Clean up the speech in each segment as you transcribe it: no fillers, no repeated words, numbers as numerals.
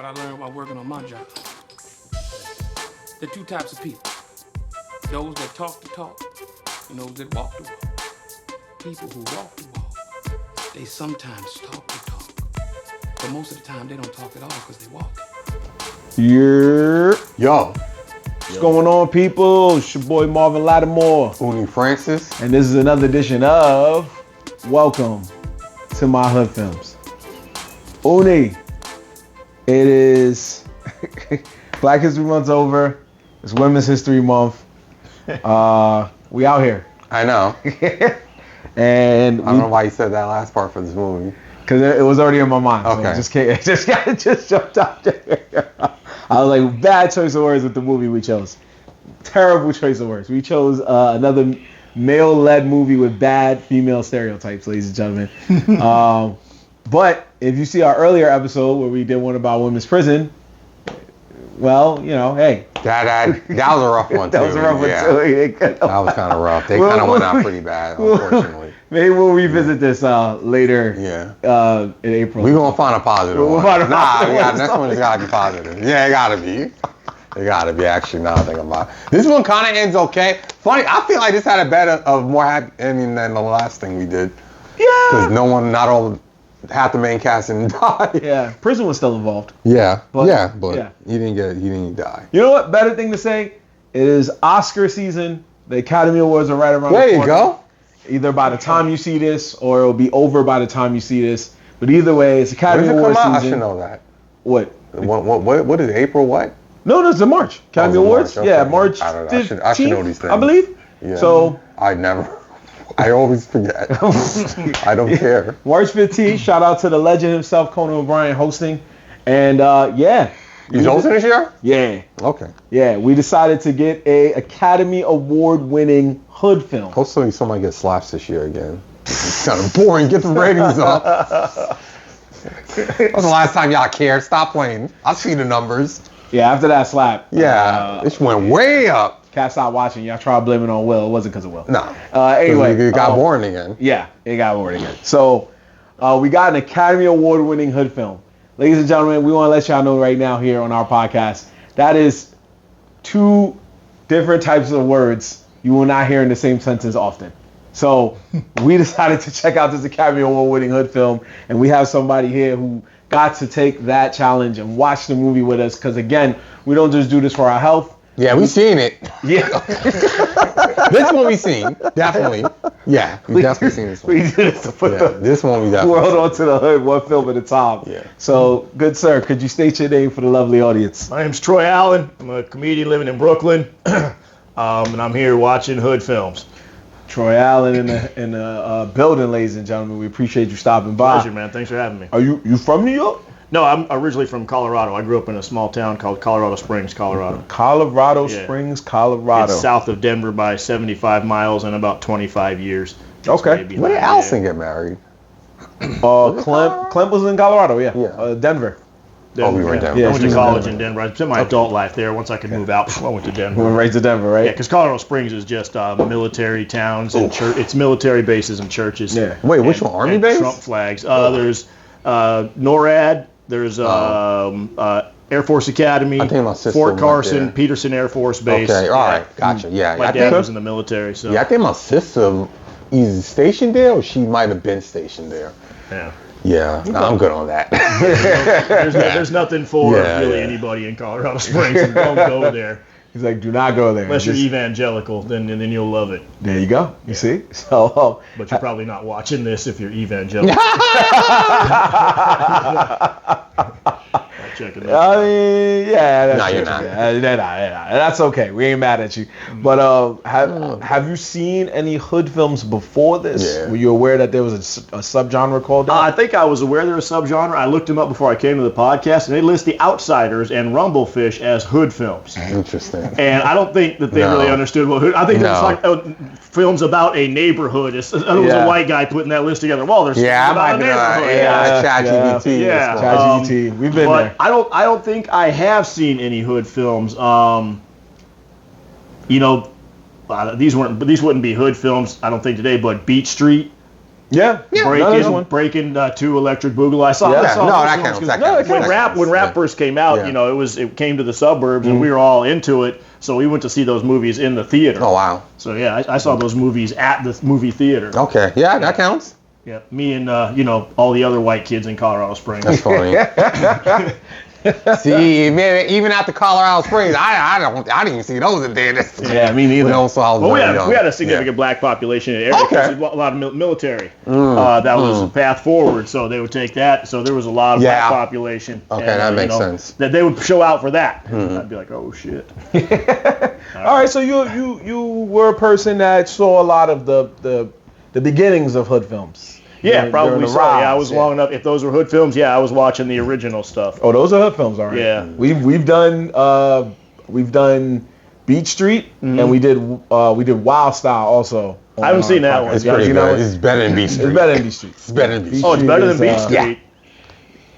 what I learned while working on my job. There are two types of people. Those that talk the talk and those that walk the walk. People who walk the walk, they sometimes talk the talk. But most of the time, they don't talk at all because they walk. Yo. What's going on, people? It's your boy Marvin Lattimore. Oni Francis. And this is another edition of Welcome to My Hood Films. Oni, it is Black History Month's over. It's Women's History Month. We out here. I know. And I don't know why you said that last part for this movie. Because it was already in my mind. Okay. So it just jumped out there. I was like, bad choice of words with the movie we chose. Terrible choice of words. We chose another male-led movie with bad female stereotypes, ladies and gentlemen. But if you see our earlier episode where we did one about women's prison, well, you know, hey. That was a rough one, too. That was a rough one, too. That was kind of rough. They kind of went out pretty bad, unfortunately. Maybe we'll revisit this later in April. We're going to find a positive one. Next one's got to be positive. Yeah, it got to be. It got to be, actually, now I think about it. This one kind of ends okay. Funny, I feel like this had a more happy ending than the last thing we did. Yeah. Because half the main cast didn't die. Yeah, prison was still involved. Yeah, but yeah. he didn't die. You know what? Better thing to say, it is Oscar season. The Academy Awards are right around the corner. There you go. Either by the time you see this, or it'll be over by the time you see this. But either way, it's Academy Awards season. I should know that. What? What is it, April what? No, it's in March. Academy Awards? March, okay. Yeah, March 15th, I should know these things. I believe. Yeah. So I always forget. I don't care. March 15th, shout out to the legend himself, Conan O'Brien, hosting. And yeah. He's hosting this year? Yeah. Okay. Yeah, we decided to get a Academy Award-winning hood film. Hopefully somebody gets slaps this year again. It's kind of boring. Get the ratings up. That was the last time y'all cared. Stop playing. I see the numbers. Yeah, after that slap. Yeah, it went way up. Cat stopped watching. Y'all tried blaming it on Will. It wasn't because of Will. No. Anyway. It got boring again. Yeah, it got boring again. So, we got an Academy Award-winning hood film. Ladies and gentlemen, we want to let y'all know right now here on our podcast, that is two different types of words you will not hear in the same sentence often. So, we decided to check out this Academy Award-winning hood film, and we have somebody here who got to take that challenge and watch the movie with us, because again, we don't just do this for our health. Yeah, we seen it. Yeah. This one we seen, definitely. Yeah, we definitely seen this one. We did this to put this one we definitely world onto the hood, one film at a time. Yeah. So, good sir, could you state your name for the lovely audience? My name's Troy Allen. I'm a comedian living in Brooklyn, and I'm here watching hood films. Troy Allen in the building, ladies and gentlemen. We appreciate you stopping by. Pleasure, man. Thanks for having me. Are you from New York? No, I'm originally from Colorado. I grew up in a small town called Colorado Springs, Colorado. Colorado Springs, Colorado. It's south of Denver by 75 miles and about 25 years. Okay. When did Allison get married? Clem was in Colorado, yeah. Denver. Denver. We were in Denver. Yeah, I went to college in Denver. I spent my adult life there. Once I could move out, I went to Denver. We went right to Denver, right? Yeah, because Colorado Springs is just military towns and it's military bases and churches. Yeah. Wait, which one? Army base? Trump flags. There's NORAD. There's Air Force Academy. I think my sister Fort went Carson, there. Peterson Air Force Base. Okay, all right, gotcha. Yeah, My dad was in the military, so. Yeah, I think my sister is stationed there, or she might have been stationed there. Yeah. Yeah, I'm good on that. There's nothing for anybody in Colorado Springs. So don't go there. He's like, do not go there. Unless you're evangelical, then you'll love it. There you go. You see? So, but you're probably not watching this if you're evangelical. Checking that. I mean, yeah. That's no, true. you're not. They're not. That's okay. We ain't mad at you. But have you seen any hood films before this? Yeah. Were you aware that there was a subgenre called that? I think I was aware there was a subgenre. I looked them up before I came to the podcast, and they list The Outsiders and Rumblefish as hood films. Interesting. And I don't think that they really understood what hood. I think there's like films about a neighborhood. It was a white guy putting that list together. Well, there's about a neighborhood. ChatGPT. Yeah. ChatGPT. We've been there. I don't think I have seen any hood films. These wouldn't be hood films, I don't think today, but Beat Street, Yeah. Breaking 2 Electric Boogaloo. I saw No, those that films counts. 'cause That counts. When rap first came out, it came to the suburbs and we were all into it. So we went to see those movies in the theater. Oh wow. So yeah, I saw those movies at the movie theater. Okay. Yeah, that counts. Yeah, me and all the other white kids in Colorado Springs. That's funny. See, man, even after Colorado Springs, I didn't even see those in theaters. Yeah, me neither. We had a significant black population in the area. Okay. A lot of military. That was a path forward, so they would take that. So there was a lot of black population. Okay, that makes sense. That they would show out for that. And I'd be like, oh shit. All right, so you were a person that saw a lot of the beginnings of hood films. Yeah, probably so. Yeah, I was long enough. If those were hood films, I was watching the original stuff. Oh, those are hood films, all right. Yeah. We've done Beach Street and we did Wild Style also. I haven't seen that one. It's pretty good. It's better than Beach Street. It's better than Beach Street. It's better than Beach Street. Oh, it's better than Beach Street. Yeah.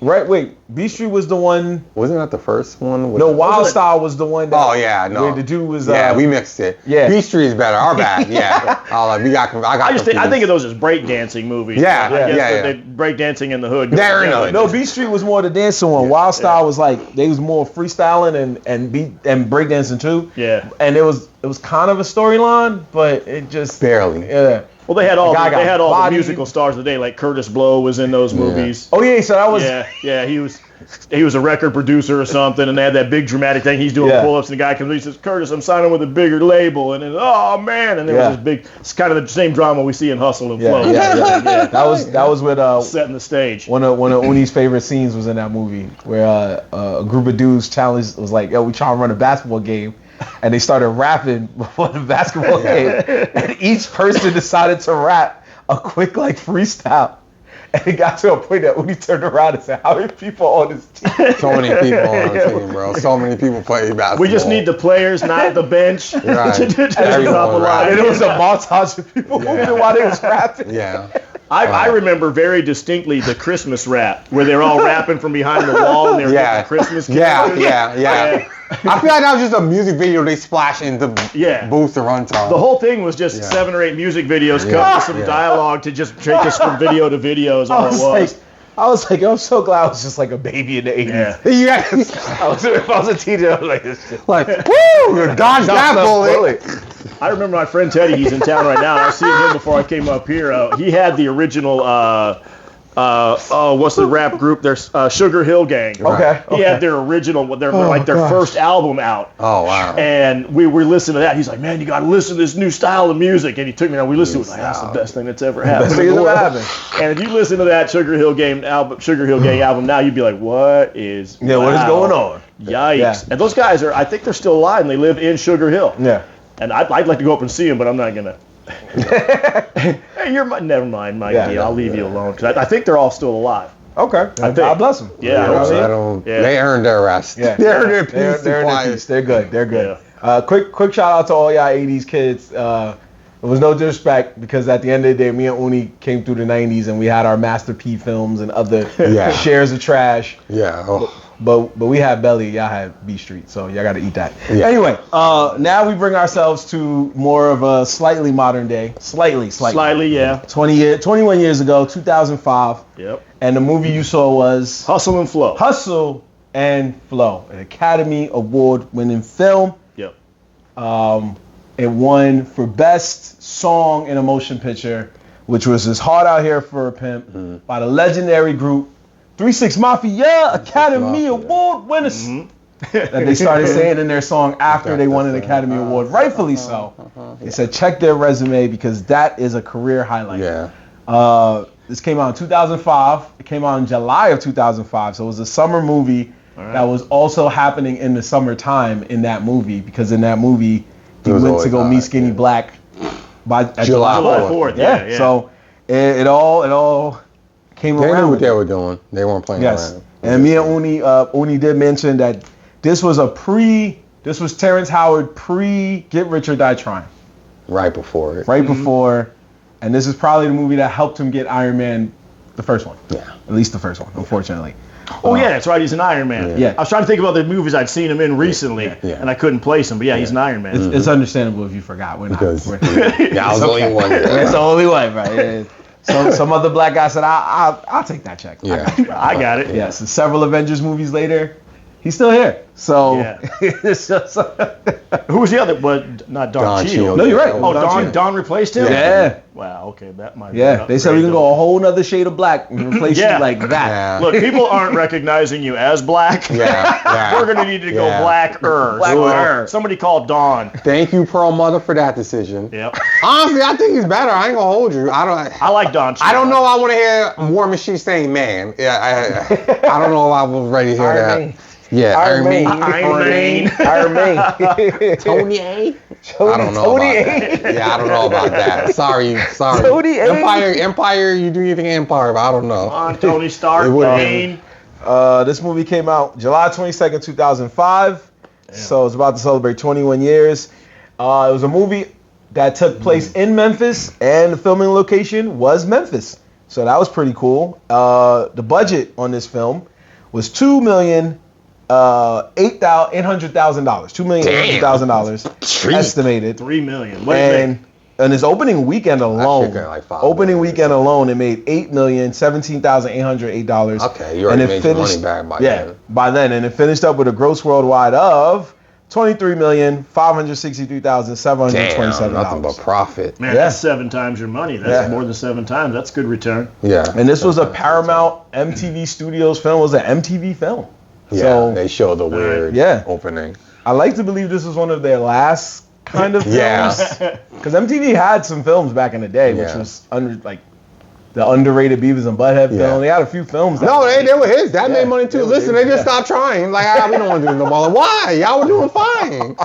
Right, wait. Beach Street was the one. Wasn't that the first one? No, Wild Style was the one. Oh yeah, no. Where the dude was. We mixed it. Yeah. Beach Street is better. Our bad. Yeah. I think of those as breakdancing movies. Yeah, Breakdancing in the hood. They're in the hood. No, Beach Street was more the dancing one. Wild Style was like they was more freestyling and breakdancing too. Yeah. And it was kind of a storyline, but it just barely. Yeah. Well, they had all the musical stars of the day, like Curtis Blow was in those movies. Oh yeah, so that was he was a record producer or something, and they had that big dramatic thing. He's doing pull-ups, and the guy comes in, he says, "Curtis, I'm signing with a bigger label," and then oh man, and there was this big. It's kind of the same drama we see in Hustle and Flow. Yeah. That was with setting the stage. One of Uni's favorite scenes was in that movie where a group of dudes challenged was like, "Yo, we trying to run a basketball game." And they started rapping before the basketball game. And each person decided to rap a quick freestyle. And it got to a point that Uni turned around and said, how many people on this team? So many people on the team, bro. So many people play basketball. We just need the players, not the bench. Right. And it was a montage of people moving while they was rapping. Yeah. I remember very distinctly the Christmas rap, where they're all rapping from behind the wall and they're getting Christmas carols. Yeah. I feel like that was just a music video they splashed into boost the runtime. The whole thing was just 7 or 8 music videos cut with some dialogue to just take us from video to video is all it was. I was like, I'm so glad I was just like a baby in the 80s. Yeah. If I was a teenager, I was like, this shit. Like, woo, dodge that bullet. I remember my friend Teddy, he's in town right now. I was seeing him before I came up here. He had the original, what's the rap group? There's Sugar Hill Gang. Okay. He had their original, their first album out. Oh, wow. And we were listening to that. He's like, man, you got to listen to this new style of music. And he took me down. We listened to it. Like, that's the best thing that's ever happened. And if you listen to that Sugar Hill Gang album now, you'd be like, what is what is going on? Yikes. Yeah. And those guys I think they're still alive and they live in Sugar Hill. Yeah. And I'd like to go up and see them, but I'm not going to. Hey, never mind, Mikey. I'll leave you alone. Because I think they're all still alive. Okay. God bless them. Yeah. They earned their rest. Yeah. They earned their peace. They're good. They're good. Yeah. Quick shout out to all y'all 80s kids. There was no disrespect because at the end of the day, me and Uni came through the 90s and we had our Master P films and other shares of trash. Yeah. Oh. But we had Belly, y'all had B Street, so y'all got to eat that. Yeah. Anyway, now we bring ourselves to more of a slightly modern day, slightly. 21 years ago, 2005. Yep. And the movie you saw was Hustle and Flow. Hustle and Flow, an Academy Award-winning film. Yep. It won for Best Song in a Motion Picture, which was It's Hard Out Here for a Pimp by the legendary group 3-6 Mafia Academy Award winners. That they started saying in their song after they won an Academy Award, rightfully so. They said check their resume because that is a career highlight. Yeah. This came out in 2005. It came out in July of 2005, so it was a summer movie that was also happening in the summertime in that movie because in that movie he went to go meet Skinny Black at July 4th. Yeah. So it all came around. They knew what they were doing. They weren't playing around. And me and Oni did mention that this was Terrance Howard pre-Get Rich or Die Trying. Right before it. Right before. And this is probably the movie that helped him get Iron Man, the first one. Yeah. At least the first one, unfortunately. Oh, yeah, that's right. He's an Iron Man. Yeah. I was trying to think about the movies I'd seen him in recently, and I couldn't place him. But, he's an Iron Man. It's understandable if you forgot. I was the only one. It's the only one, right? some other black guy said, I'll take that check. Yeah. I got it. Yes, and several Avengers movies later, he's still here. So Yeah. it's just Who was the other? But not Don Don Cheadle. Cheadle. No, you're right. Oh, Don Don replaced him? Yeah. Wow, okay, that might Yeah, they said we can go a whole nother shade of black and replace Yeah. you like that. Yeah. Look, people aren't recognizing you as black. Yeah. We're gonna need to go Yeah. blacker. Blacker. So, somebody called Don. Thank you, Pearl Mother, for that decision. Yep. Honestly, I think he's better. I ain't gonna hold you. I like Don Cheadle. I don't know. I want to hear War Machine saying "man." Yeah, I don't know if I was ready to hear Iron that. Man. Yeah, Iron Man. Iron Man. Tony A. I don't know about that. Yeah, I don't know about that. Sorry. Tony A. Empire. You do anything Empire, but I don't know. Come on, Tony Stark. It would've Kane. This movie came out July 22nd, 2005. So it's about to celebrate 21 years. It was a movie that took place in Memphis, and the filming location was Memphis. So that was pretty cool. The budget on this film was $2,800,000. $2,800,000 estimated. $3 million. What do you think? And its opening weekend alone, figured like $5 million. it made $8,017,808. Okay, you already made your money back by then. Yeah, by then, and it finished up with a gross worldwide of $23,563,727. Damn, nothing but profit. Man, Yeah. that's 7 times your money. That's more than 7 times. That's good return. Yeah. And this was a Paramount MTV Studios film. It was an MTV film. Yeah, So they showed the weird Yeah. opening. I like to believe this was one of their last kind of films. Yeah. Because MTV had some films back in the day, which Yeah. was like the underrated Beavis and Butthead Yeah. film. They had a few films. No, they were his. That Yeah, made money too. they were Listen, his, they just yeah. stopped trying. Like, we don't want to do no more. Like, why? Y'all were doing fine.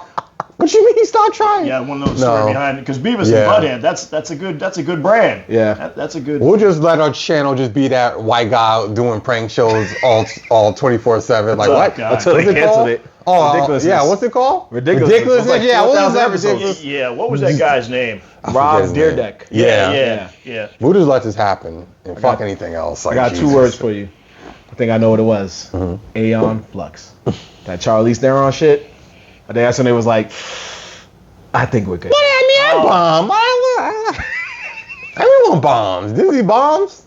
What you mean he stopped trying? Yeah, one of those No. story behind it. Because Beavis Yeah. and Butthead, that's a good brand. Yeah. That's a good. We'll just let our channel just be that white guy doing prank shows all 24/7. Like, Oh, what? God. Until they What's it canceled called? it. Oh, Ridiculousness. yeah. What's it called? Ridiculousness. It was like Yeah. What was 4,000 that? episodes. Ridiculous. Yeah, what was that guy's name? I Rob forget his name. Deerdeck. Yeah. We'll just let this happen and fuck anything else. Like, I got Jesus. 2 words for you. I think I know what it was. Aeon Flux. That Charlize Theron shit. I think that's when they was like, I think we're good. What I mean, bomb. Everyone bombs. Disney bombs.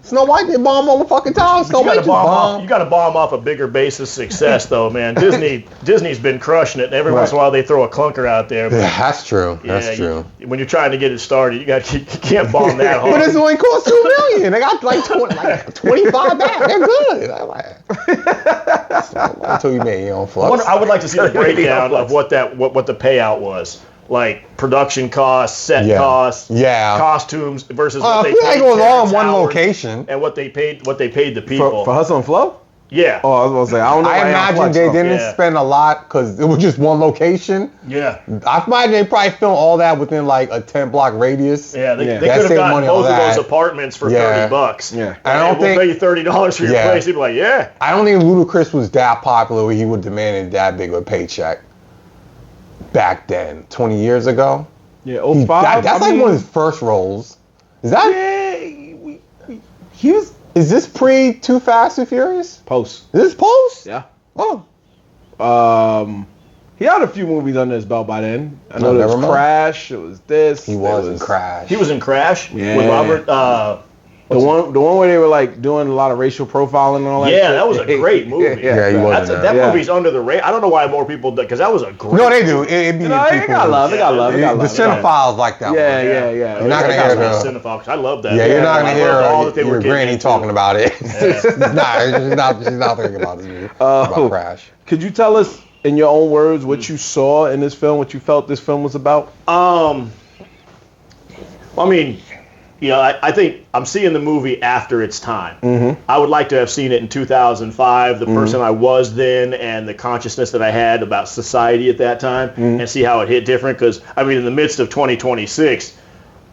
Snow White did bomb on the fucking tower. Snow You White gotta just bomb bomb. off. You gotta bomb off a bigger base of success, though, man. Disney's been crushing it. And every once in a while, they throw a clunker out there. But Yeah, that's true. That's yeah, true. When you're trying to get it started, you can't bomb that hard. But this only cost $2 million. They got like 25 back. They're good. I'm like, until you made your own flux. I would like to see the breakdown of what the payout was. Like production costs, set costs, costumes versus what I they feel paid like it was all in Terrance one Howard location. and what they paid the people. For Hustle and Flow? Yeah. Oh, I was going to say, I don't know. I imagine they didn't Yeah. spend a lot because it was just one location. Yeah. I imagine they probably filmed all that within like a 10-block radius. Yeah, they Yeah. could That have saved gotten money on both of that. those apartments for Yeah. $30. Yeah. I don't we'll think- pay you $30 for your Yeah. place. He'd be like, yeah. I don't think Ludacris was that popular where he would demand that big of a paycheck back then, 20 years ago. Yeah, 05. That's like one of his first roles. Is that? Yeah, he was Is this pre Too Fast and Furious? post. Is this post? Yeah. Oh. He had a few movies under his belt by then. I know Oh, there was never mind. Crash. It was this. He was in Crash. He was in Crash Yeah. with Robert. The one where they were like doing a lot of racial profiling and all that. Yeah, shit. that was a great movie. Yeah, he was. That movie's under the radar. I don't know why more people do, because that was a great. No, they do. It be No, it got love. It got love. It got The love. cinephiles like that Yeah, one. yeah. You're not gonna I hear got the. cinephile, 'cause I love that. Yeah, you're not I gonna loved all that they hear were your getting granny into. talking about it. She's not thinking about this movie. About Crash. Could you tell us in your own words what you saw in this film, what you felt this film was about? I mean, I think I'm seeing the movie after its time. Mm-hmm. I would like to have seen it in 2005, the person I was then and the consciousness that I had about society at that time, and see how it hit different. Because, I mean, in the midst of 2026,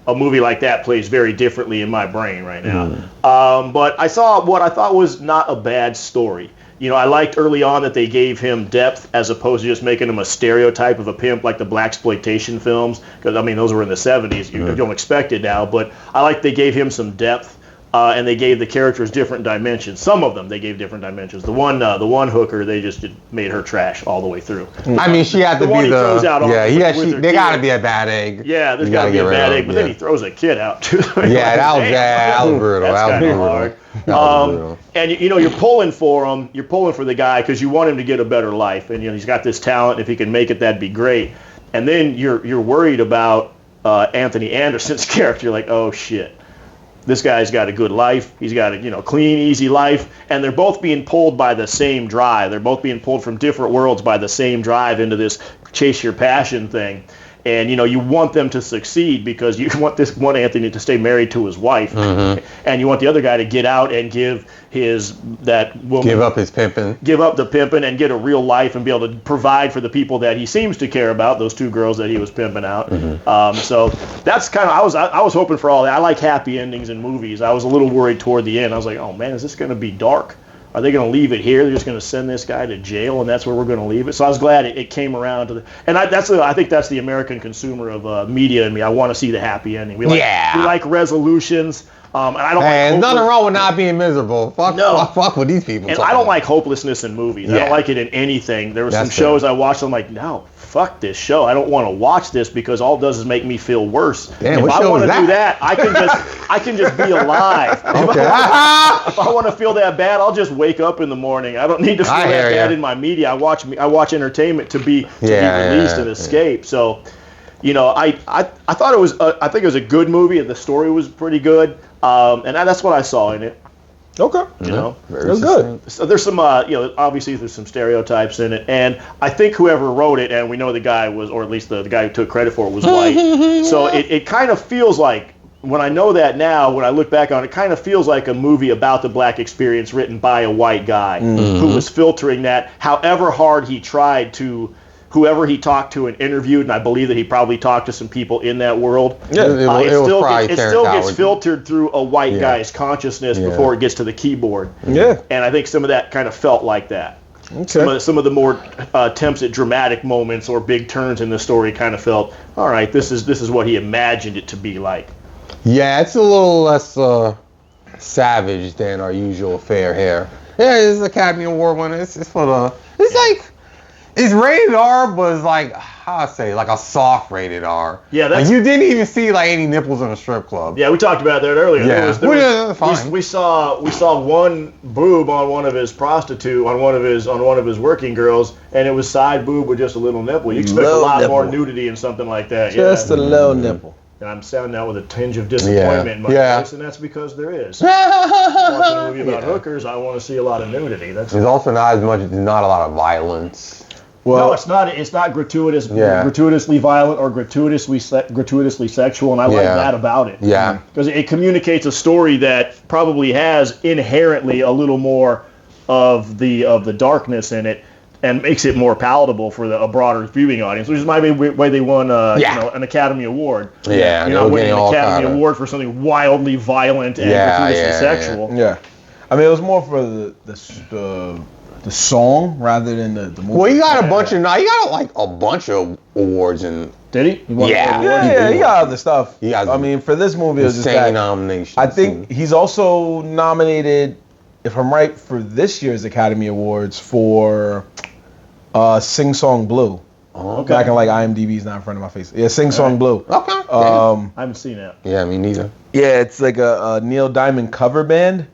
a movie like that plays very differently in my brain right now. But I saw what I thought was not a bad story. I liked early on that they gave him depth as opposed to just making him a stereotype of a pimp like the blaxploitation films. Because, I mean, those were in the 70s. You don't expect it now. But I like they gave him some depth. and they gave the characters different dimensions. Some of them they gave different dimensions. The one hooker, they just made her trash all the way through. I mean, she had to one be he throws out they got to be a bad egg. Yeah, there's got to be a bad egg, but then he throws a kid out too. Yeah, that was brutal. That's kind of hard. That was brutal. And you're pulling for him. You're pulling for the guy because you want him to get a better life, and he's got this talent. If he can make it, that'd be great. And then you're worried about Anthony Anderson's character. You're like, oh shit. This guy's got a good life. He's got a clean, easy life, and they're both being pulled by the same drive. They're both being pulled from different worlds by the same drive into this chase your passion thing. And you want them to succeed because you want this one Anthony to stay married to his wife, and you want the other guy to get out and give that woman give up his pimping, give up the pimping, and get a real life and be able to provide for the people that he seems to care about. Those two girls that he was pimping out. So that's kind of I was hoping for all that. I like happy endings in movies. I was a little worried toward the end. I was like, oh man, is this going to be dark? Are they going to leave it here? They're just going to send this guy to jail, and that's where we're going to leave it. So I was glad it came around to I think that's the American consumer of media in me. I want to see the happy ending. We like resolutions. And I don't. There's nothing wrong with not being miserable. Fuck with these people. And I don't like hopelessness in movies. I don't like it in anything. There were some shows I watched. I'm like, no, fuck this show. I don't want to watch this because all it does is make me feel worse. Damn, if I want to do that, I can just be alive. Okay. If I want to feel that bad, I'll just wake up in the morning. I don't need to feel that bad in my media. I watch entertainment to be released and escape. So, I thought it was. I think it was a good movie, and the story was pretty good. And that's what I saw in it. Okay. Very good. So there's some, obviously there's some stereotypes in it, and I think whoever wrote it, and we know the guy was, or at least the guy who took credit for it was white. So it kind of feels like, when I know that now, when I look back on it, it kind of feels like a movie about the black experience written by a white guy who was filtering that, however hard he tried to. Whoever he talked to and interviewed, and I believe that he probably talked to some people in that world. Yeah, it still gets filtered through a white guy's consciousness before it gets to the keyboard. Yeah, and I think some of that kind of felt like that. Okay. Some of the more attempts at dramatic moments or big turns in the story kind of felt, all right, this is what he imagined it to be like. Yeah, it's a little less savage than our usual fare here. Yeah, it's Academy Award winner. It's like. It's rated R, but it's like, how I say, like a soft rated R. Yeah, like you didn't even see like any nipples in a strip club. Yeah, we talked about that earlier. Yeah, fine. We saw one boob on one of his on one of his working girls, and it was side boob with just a little nipple. You expect a lot more nudity in something like that. Just a little nipple. And I'm sounding out with a tinge of disappointment in my voice, and that's because there is. Watching a movie about hookers, I want to see a lot of nudity. There's also not a lot of violence. Well, no, it's not. It's not gratuitously violent or gratuitously sexual, and I like that about it. Yeah, because it communicates a story that probably has inherently a little more of the darkness in it, and makes it more palatable for a broader viewing audience, which is my way they won an Academy Award. Yeah, you're not winning an Academy Award for something wildly violent and gratuitously sexual. Yeah, I mean it was more for the song rather than the movie. Well, he got a bunch of awards and. Did he? He got other stuff. I mean, for this movie, it was just that nominations. I think he's also nominated, if I'm right, for this year's Academy Awards for Sing Song Blue. Oh, okay. Back in like IMDb's not in front of my face. Yeah, Sing Song Blue. Okay. I haven't seen that. Yeah, me neither. Yeah, it's like a Neil Diamond cover band.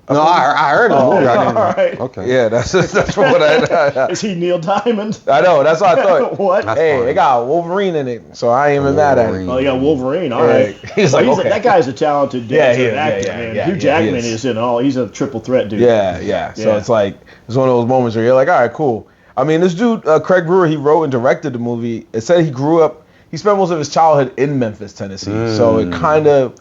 No, I heard of it. All right. Okay. Yeah, that's what I. Is he Neil Diamond? I know. That's what I thought. What? Hey, it got Wolverine in it, so I ain't even mad at it. Oh, you got Wolverine. All right. He's like, okay. That guy's a talented dancer actor, man. Hugh Jackman is in all. He's a triple threat dude. Yeah. So it's like it's one of those moments where you're like, all right, cool. I mean, this dude, Craig Brewer, he wrote and directed the movie. It said he spent most of his childhood in Memphis, Tennessee. So it kind of.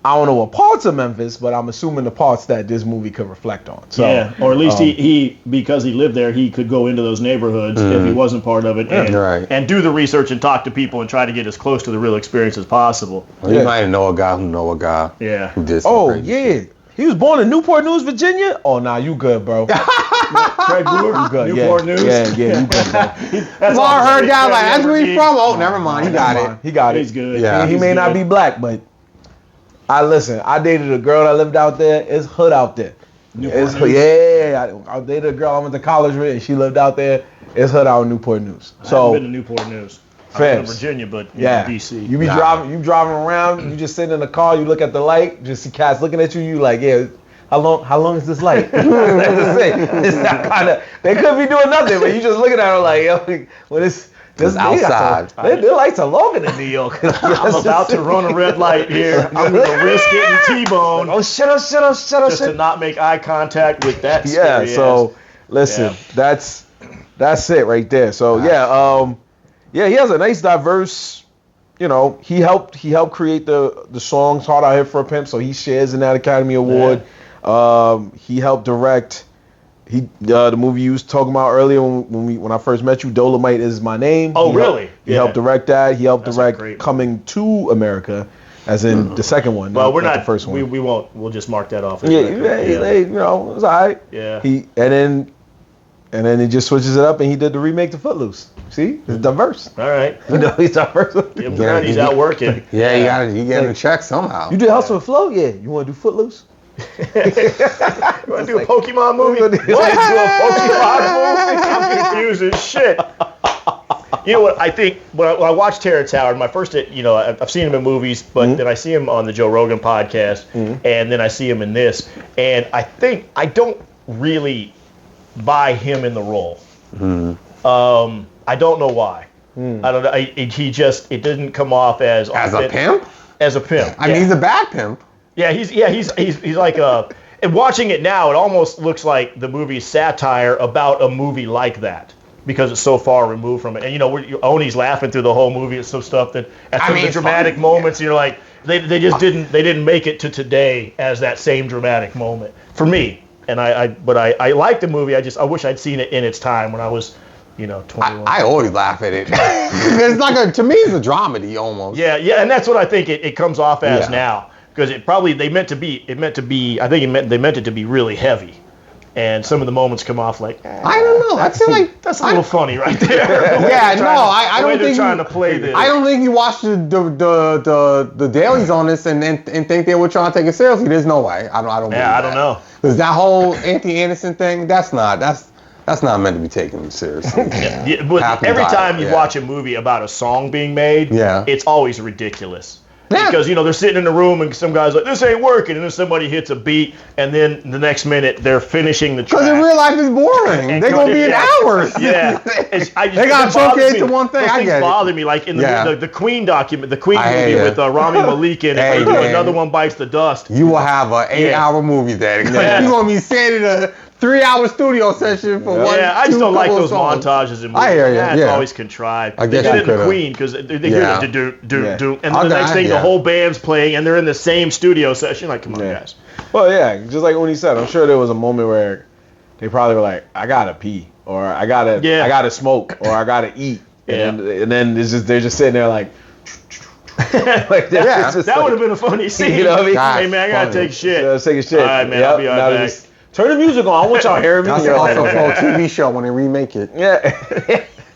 I don't know what parts of Memphis, but I'm assuming the parts that this movie could reflect on. So, yeah, or at least he because he lived there, he could go into those neighborhoods if he wasn't part of it and do the research and talk to people and try to get as close to the real experience as possible. Well, you might know a guy who know a guy. Yeah. Who did some crazy shit. He was born in Newport News, Virginia? Oh, nah, you good, bro. Craig Brewer, you good. Newport News? Yeah, you good, bro. That's all I heard guy like, that's where he's from. Oh, never mind. He got it. He got it. He's good. Yeah. He may not be black, but I dated a girl that lived out there. It's hood out there. I dated a girl I went to college with, and she lived out there. It's hood out in Newport News. I haven't been to Newport News. I've been to Virginia, but DC. You be driving around. You just sit in the car. You look at the light. Just see cats looking at you. You like, yeah. How long is this light? It's that kind of. They could be doing nothing, but you just looking at her like, yo, when it's. This outside. Their lights are longer than New York. I'm about to run a red light here. I'm going to risk getting T-boned. Oh, shut up. Just to not make eye contact with that. Yeah, so listen, that's it right there. So he has a nice diverse, he helped create the songs Hard Out Here for a Pimp, so he shares in that Academy Award. He helped direct the movie you was talking about earlier when I first met you, Dolomite Is My Name. Oh, really? He helped direct that. He helped direct Coming to America, as in the second one. Well, we're not the first one. We won't. We'll just mark that off. It was all right. Yeah. And then he just switches it up, and he did the remake to Footloose. See, it's diverse. All right. He's diverse. He's out working. Yeah, you get a check somehow. You did Hustle and Flow? Yeah. You want to do Footloose? You want to do a Pokemon movie? What? Do a Pokemon movie? I'm confused as shit. You know what? I think when I watched Terrance Howard, my first, I've seen him in movies, but then I see him on the Joe Rogan podcast, and then I see him in this, and I think I don't really buy him in the role. I don't know why. I don't know. It didn't come off as a pimp. As a pimp. I mean, he's a bad pimp. Yeah, he's like a. And watching it now, it almost looks like the movie's satire about a movie like that because it's so far removed from it. And Oni's laughing through the whole movie. It's some stuff that at some of the dramatic moments, you're like, they didn't make it to today as that same dramatic moment for me. And I like the movie. I wish I'd seen it in its time when I was 21. I always laugh at it. It's to me, it's a dramedy almost. Yeah, and that's what I think it comes off as now. Because they meant it to be really heavy, and some of the moments come off like I don't know. I feel like that's a little funny right there. I don't think trying to play this. I don't think you watched the dailies on this and think they were trying to take it seriously. There's no way. I don't. Yeah, I don't know. Because that whole Anthony thing, that's not meant to be taken seriously. But every time you watch a movie about a song being made, it's always ridiculous. Yeah. Because, they're sitting in the room and some guy's like, this ain't working. And then somebody hits a beat and then the next minute they're finishing the track. Because in real life it's boring. They're going to be in hours. Yeah. They got to truncate to one thing. Those things bother me. Like in the Queen document, the Queen movie with Rami Malek in it. Another One Bites the Dust. You will have an 8-hour movie there. You're going to be sitting in a 3-hour studio session for one. Yeah, I just don't like those montages in movies. I hear you. It's always contrived. I guess they did it in the Queen because they hear the do, and the next thing the whole band's playing and they're in the same studio session. Like, come on, guys. Well, yeah, just like when he said, I'm sure there was a moment where they probably were like, I gotta pee, or I gotta smoke, or I gotta eat, and then they're just sitting there like. Like that would have been a funny scene. You know what I mean? Hey man, I gotta take shit. Take a shit. All right, man, I'll be right back. Turn the music on. I want y'all hearing me. That's also for a TV show when they remake it. Yeah.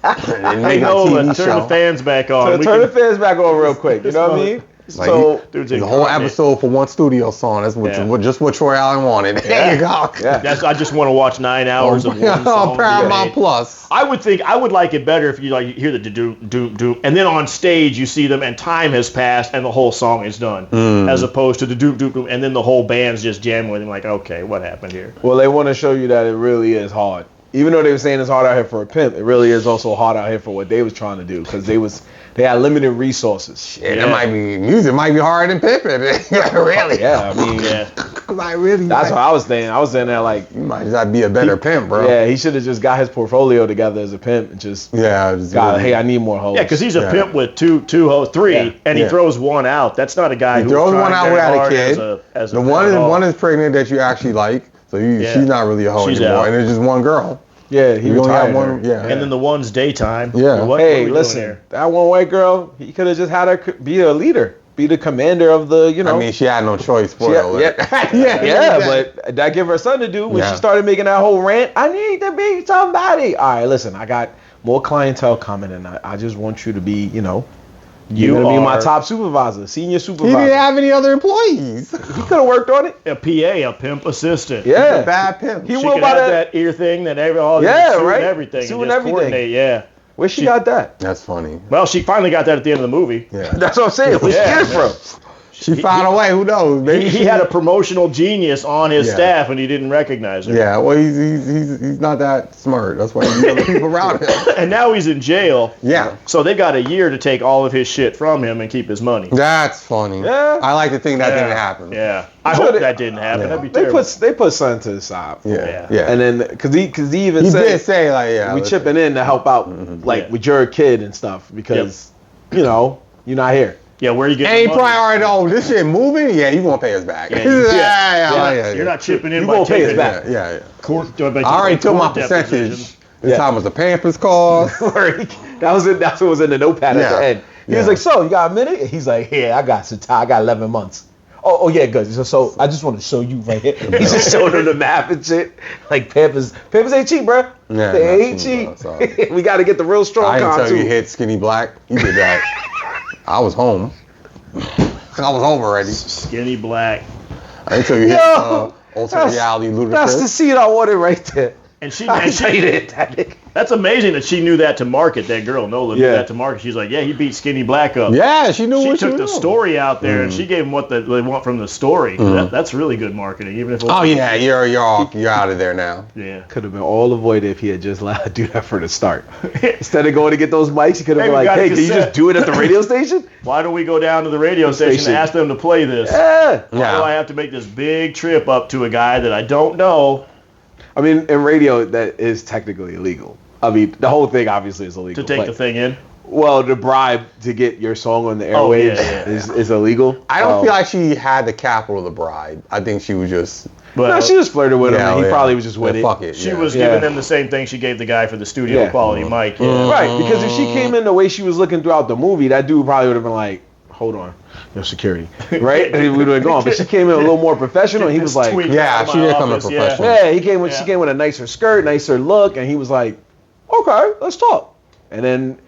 Hey, Nolan, turn the fans back on. Turn the fans back on real quick. You know what I mean? So the whole episode for one studio song. That's just what Troy Allen wanted. There you go. Yeah. I just want to watch 9 hours of one song. Paramount Plus. I would like it better if you hear the do, and then on stage you see them and time has passed and the whole song is done, as opposed to the do, and then the whole band's just jamming with him like, okay, what happened here? Well, they want to show you that it really is hard. Even though they were saying it's hard out here for a pimp, it really is also hard out here for what they was trying to do because they had limited resources. Shit, it might be music might be harder than pimping. Really? Yeah, I mean, that's what I was saying. I was saying that like you might just be a better pimp, bro. Yeah, he should have just got his portfolio together as a pimp and just hey, I need more hoes. Yeah, because he's a pimp with two hoes, three, and he throws one out. That's not a guy who throws one out without a kid. As the one is pregnant that you actually like. So she's not really a hoe anymore, and it's just one girl. Yeah, he retired only one. Yeah, and then the one's daytime. Yeah. Hey, listen, that one white girl, he could have just had her be a leader, be the commander of the. I mean, she had no choice. But that gave her something to do when she started making that whole rant. I need to be somebody. All right, listen, I got more clientele coming, and I just want you to be, You're gonna be my are top supervisor, senior He supervisor. didn't have any other employees. He could have worked on it. a PA, a pimp assistant. Yeah. A bad pimp. He She went could by have that. that ear thing that all Yeah, suit right. and everything. Suit and and just everything. coordinate, yeah. Where she got that? That's funny. Well, she finally got that at the end of the movie. Yeah. That's what I'm saying. Where'd Yeah. she get it from? She found a way. Who knows? Maybe He she had a promotional genius on his Yeah. staff, and he didn't recognize her. Yeah. Well, he's not that smart. That's why he's other people around him. And now he's in jail. Yeah. So they've got a year to take all of his shit from him and keep his money. That's funny. Yeah. I like to think that didn't happen. Yeah. I Sure hope they- that didn't happen. Yeah. That'd be They terrible. put something to the side. Yeah. Yeah. And then because he even He said did say like, yeah. we let's- chipping in to help out like Yeah. with your kid and stuff because you're not here. Yeah, where are you getting And he the money? probably already, this shit moving? Yeah, you gonna pay us back. Yeah, yeah. You're not chipping in You by gonna pay us taking back. Yeah. Court, I already took my percentage. This time was the Pampers cost. That's what was in the notepad at the end. He was Yeah. like, "So you got a minute?" He's like, "Yeah, I got some time. I got 11 months." Oh yeah, good. So I just want to show you right here. He's just showing him the math and shit. Like Pampers ain't cheap, bro. Yeah, they not ain't cheap, cheap. bro, sorry. We got to get the real strong I didn't con tell you too. hit Skinny Black. You did that. I was home. I was home already. Skinny Black. I didn't tell you hit Yo, Ultimate Reality That's the Ludacris. seed I wanted right there. And she, I and tell you she that. that's amazing that she knew that to market, that girl, Nola knew Yeah. that to market. She's like, yeah, he beat Skinny Black up. Yeah, she knew She what took was the doing. story out there and she gave them what they want from the story. That's really good marketing, even if it Oh yeah, you're out of there now. yeah. Could have been all avoided if he had just let her do that for the start. Instead of going to get those mics, he could have Hey, been we like, got a "Hey, can you cassette." just do it at the radio station?" Why don't we go down to the radio station Station. and ask them to play this? Yeah. Why do I have to make this big trip up to a guy that I don't know I mean, in radio, that is technically illegal. I mean, the whole thing obviously is illegal. to take but- the thing in? Well, the bribe to get your song on the Oh, airwaves yeah. is illegal. I don't feel like she had the capital to bribe. I think she was just But No, she just flirted with him, and he yeah. probably was just with it. Fuck it. she yeah. was Yeah. giving them the same thing she gave the guy for the studio Yeah. quality mic. Yeah. Right, because if she came in the way she was looking throughout the movie, that dude probably would have been like, "Hold on, no security," right? And he would have gone. But she came in a little more professional, and he was like, Tweet Yeah, out of she my did come in office, professional. "Yeah." He came with Yeah. she came with a nicer skirt, nicer look, and he was like, "Okay, let's talk." And then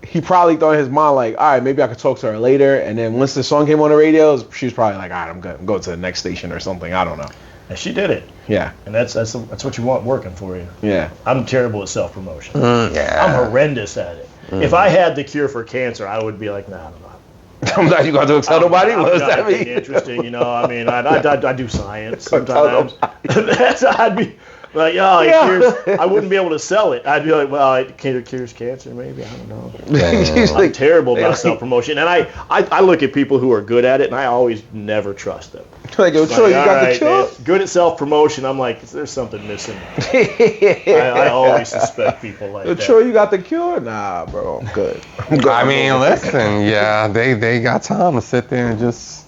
he probably thought in his mind like, "All right, maybe I could talk to her later." And then once the song came on the radio, she was probably like, "All right, I'm good. I'm going to the next station or something." I don't know. And she did it. Yeah, And that's what you want working for you. yeah. I'm terrible at self-promotion. Yeah. I'm horrendous at it. If I had the cure for cancer, I would be like, nah, I'm not. I'm not you gonna tell nobody. I'm What does not that mean? Interesting, you know. I mean, I do science Don't tell sometimes. I'd be like, oh, it Yeah. cures. I wouldn't be able to sell it. I'd be like, well, it cures cancer, maybe. I don't know. He's I'm like, terrible about self-promotion, and I look at people who are good at it, and I always never trust them. like, yo, Like, Troy, you all got right, the cure? man, good at self-promotion. I'm like, there's something missing. I always suspect people like Yo, that. Troy, you got the cure? Nah, bro, I'm good. I mean, listen, yeah, they got time to sit there and just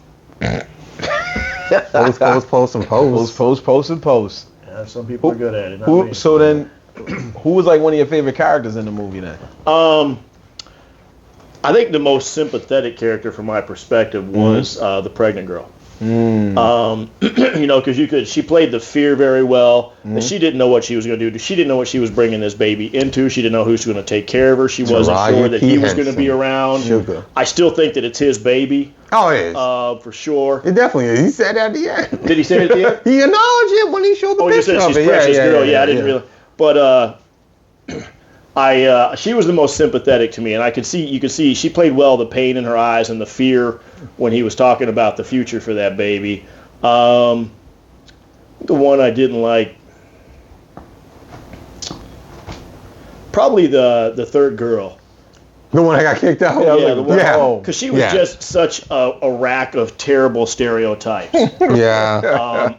post and post. Yeah, some people are good at it. Not Who? me. So then, who was like one of your favorite characters in the movie then? I think the most sympathetic character from my perspective was the pregnant girl. You know, because she played the fear very well. And she didn't know what she was going to do. She didn't know what she was bringing this baby into. She didn't know who was going to take care of her. She wasn't sure that he was going to be around. Sugar. I still think that it's his baby, Oh, it is. for sure. It definitely is. He said that at the end. Did he say it at the end? He acknowledged it when he showed the Oh, you picture said of she's it. precious girl. Yeah, I didn't realize. But she was the most sympathetic to me, and you could see she played well the pain in her eyes and the fear when he was talking about the future for that baby. The one I didn't like, probably the third girl. The one that got kicked out. Yeah, the one. Yeah. Because she was Yeah. just such a rack of terrible stereotypes. Yeah.